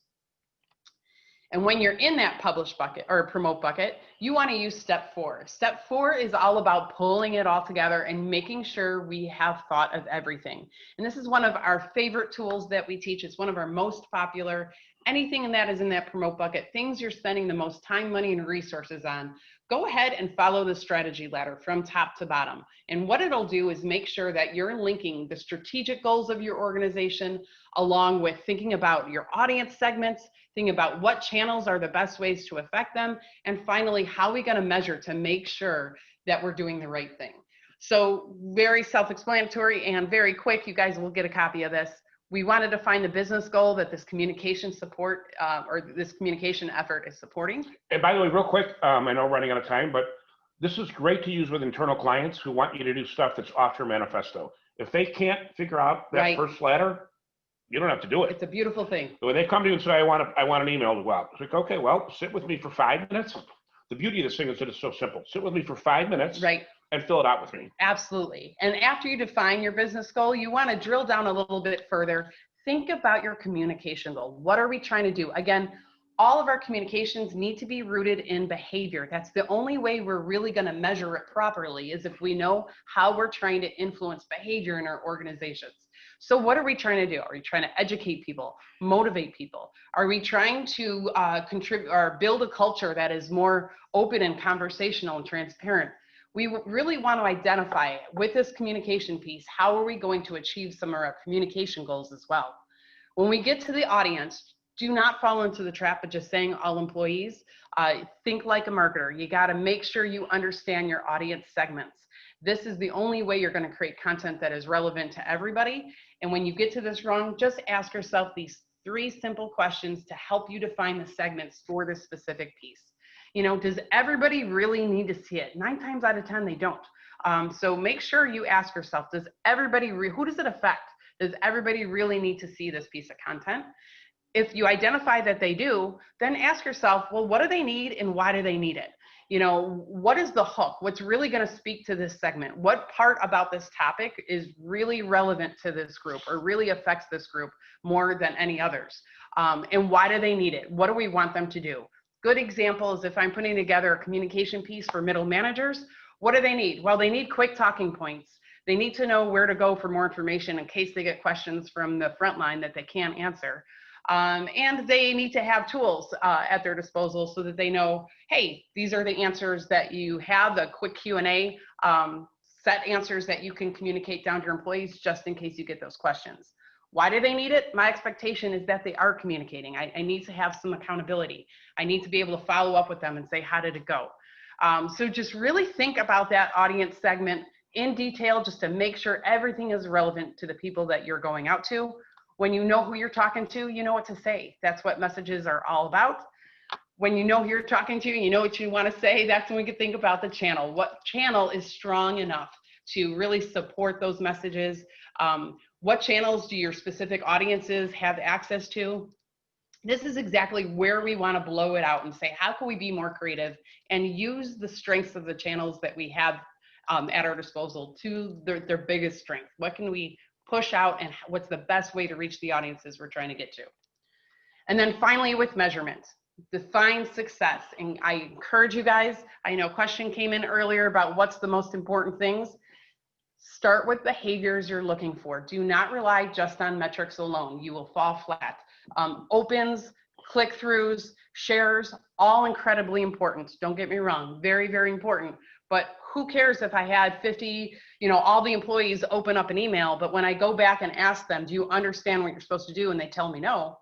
And when you're in that publish bucket or promote bucket, you want to use step 4. Step 4 is all about pulling it all together and making sure we have thought of everything. And this is one of our favorite tools that we teach. It's one of our most popular. Anything that is in that promote bucket, things you're spending the most time, money, and resources on, go ahead and follow the strategy ladder from top to bottom. And what it'll do is make sure that you're linking the strategic goals of your organization along with thinking about your audience segments, thinking about what channels are the best ways to affect them, and finally, how are we going to measure to make sure that we're doing the right thing. So very self-explanatory and very quick. You guys will get a copy of this. We wanted to find the business goal that this communication support or this communication effort is supporting. And by the way, real quick, I know we're running out of time, but this is great to use with internal clients who want you to do stuff that's off your manifesto. If they can't figure out that first ladder, you don't have to do it. It's a beautiful thing. When they come to you and say, I want an email to go out, it's like, okay, well, sit with me for 5 minutes. The beauty of this thing is that it's so simple. Sit with me for 5 minutes. Right. And fill it out with me. Absolutely. And after you define your business goal, you want to drill down a little bit further. Think about your communication goal. What are we trying to do? Again, all of our communications need to be rooted in behavior. That's the only way we're really going to measure it properly, is if we know how we're trying to influence behavior in our organizations. So what are we trying to do? Are we trying to educate people, motivate people? Are we trying to contribute or build a culture that is more open and conversational and transparent? We really want to identify with this communication piece, how are we going to achieve some of our communication goals as well? When we get to the audience, do not fall into the trap of just saying all employees. Think like a marketer. You got to make sure you understand your audience segments. This is the only way you're going to create content that is relevant to everybody. And when you get to this wrong, just ask yourself these 3 simple questions to help you define the segments for this specific piece. You know, does everybody really need to see it? 9 times out of 10, they don't. So make sure you ask yourself, does everybody, who does it affect? Does everybody really need to see this piece of content? If you identify that they do, then ask yourself, well, what do they need and why do they need it? You know, what is the hook? What's really going to speak to this segment? What part about this topic is really relevant to this group or really affects this group more than any others? And why do they need it? What do we want them to do? Good example is if I'm putting together a communication piece for middle managers, what do they need? Well, they need quick talking points. They need to know where to go for more information in case they get questions from the front line that they can't answer. And they need to have tools at their disposal so that they know, hey, these are the answers that you have, the quick Q&A, set answers that you can communicate down to your employees just in case you get those questions. Why do they need it? My expectation is that they are communicating. I need to have some accountability. I need to be able to follow up with them and say, how did it go? So just really think about that audience segment in detail just to make sure everything is relevant to the people that you're going out to. When you know who you're talking to, you know what to say. That's what messages are all about. When you know who you're talking to, you know what you want to say, that's when we can think about the channel. What channel is strong enough to really support those messages? What channels do your specific audiences have access to? This is exactly where we want to blow it out and say, how can we be more creative and use the strengths of the channels that we have at our disposal to their biggest strength? What can we push out and what's the best way to reach the audiences we're trying to get to? And then finally with measurement, define success. And I encourage you guys, I know a question came in earlier about what's the most important things. Start with behaviors you're looking for. Do not rely just on metrics alone. You will fall flat. Opens, click-throughs, shares, all incredibly important. Don't get me wrong, very, very important. But who cares if I had 50, all the employees open up an email, but when I go back and ask them, do you understand what you're supposed to do? And they tell me no,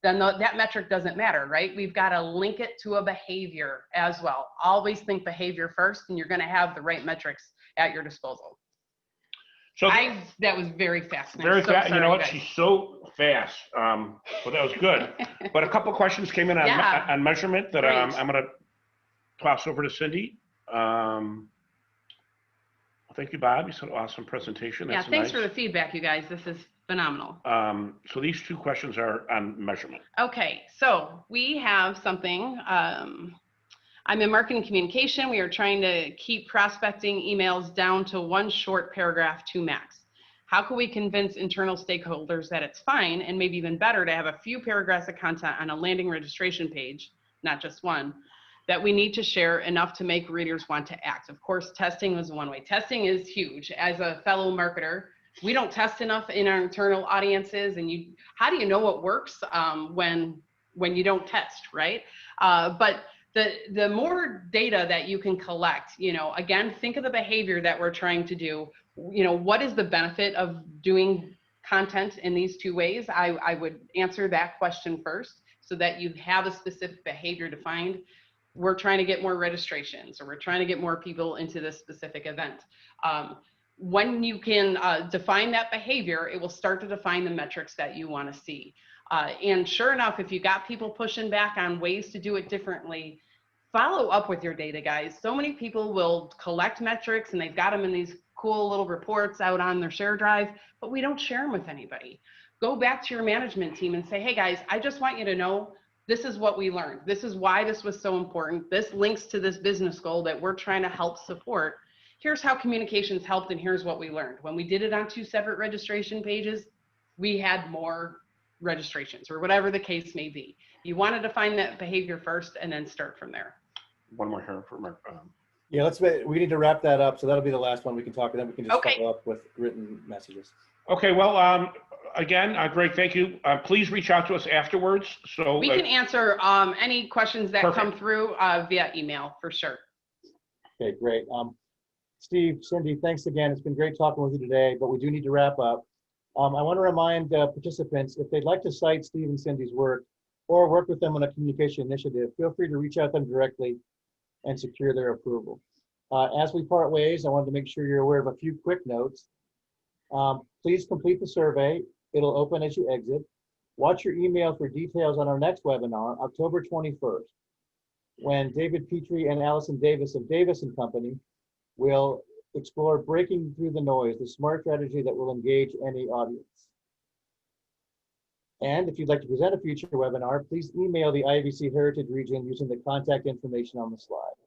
then that metric doesn't matter, right? We've got to link it to a behavior as well. Always think behavior first, and you're going to have the right metrics at your disposal. So that was very fast. Very fast. You know what? Guys. She's so fast. But that was good. But a couple questions came in on measurement that I'm going to toss over to Cindy. Thank you, Bob. You said awesome presentation. That's thanks nice. for the feedback, you guys. This is phenomenal. So these two questions are on measurement. Okay, so we have something. I'm in marketing communication. We are trying to keep prospecting emails down to one short paragraph to max. How can we convince internal stakeholders that it's fine, and maybe even better to have a few paragraphs of content on a landing registration page, not just one, that we need to share enough to make readers want to act? Of course, testing was one way. Testing is huge. As a fellow marketer, we don't test enough in our internal audiences, and how do you know what works when you don't test, right? But the more data that you can collect, again, think of the behavior that we're trying to do. What is the benefit of doing content in these two ways? I would answer that question first so that you have a specific behavior defined. We're trying to get more registrations, or we're trying to get more people into this specific event. When you can define that behavior, it will start to define the metrics that you want to see. And sure enough, if you got people pushing back on ways to do it differently, follow up with your data, guys. So many people will collect metrics and they've got them in these cool little reports out on their share drive, but we don't share them with anybody. Go back to your management team and say, hey guys, I just want you to know this is what we learned. This is why this was so important. This links to this business goal that we're trying to help support. Here's how communications helped, and here's what we learned. When we did it on 2 separate registration pages, we had more registrations, or whatever the case may be. You want to define that behavior first and then start from there. One more here for Mark. Yeah, we need to wrap that up. So that'll be the last one we can talk, and then we can just follow up with written messages. Okay, well, again, Greg, thank you. Please reach out to us afterwards. So we can answer any questions that come through via email for sure. Okay, great. Steve, Cindy, thanks again. It's been great talking with you today, but we do need to wrap up. I want to remind participants, if they'd like to cite Steve and Cindy's work or work with them on a communication initiative, feel free to reach out to them directly and secure their approval. As we part ways, I wanted to make sure you're aware of a few quick notes. Please complete the survey. It'll open as you exit. Watch your email for details on our next webinar, October 21st, when David Petrie and Allison Davis of Davis & Company will explore breaking through the noise, the smart strategy that will engage any audience. And if you'd like to present a future webinar, please email the IABC Heritage Region using the contact information on the slide.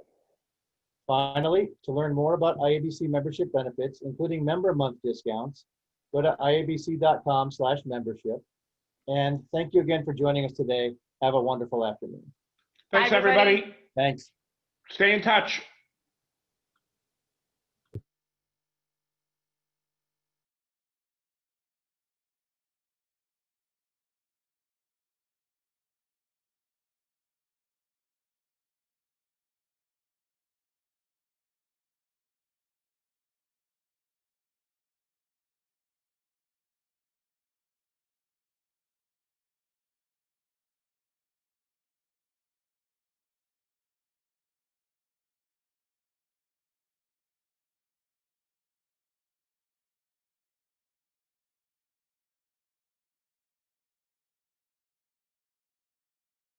Finally, to learn more about IABC membership benefits, including member month discounts, go to iabc.com/membership. And thank you again for joining us today. Have a wonderful afternoon. Thanks, everybody. Thanks. Stay in touch.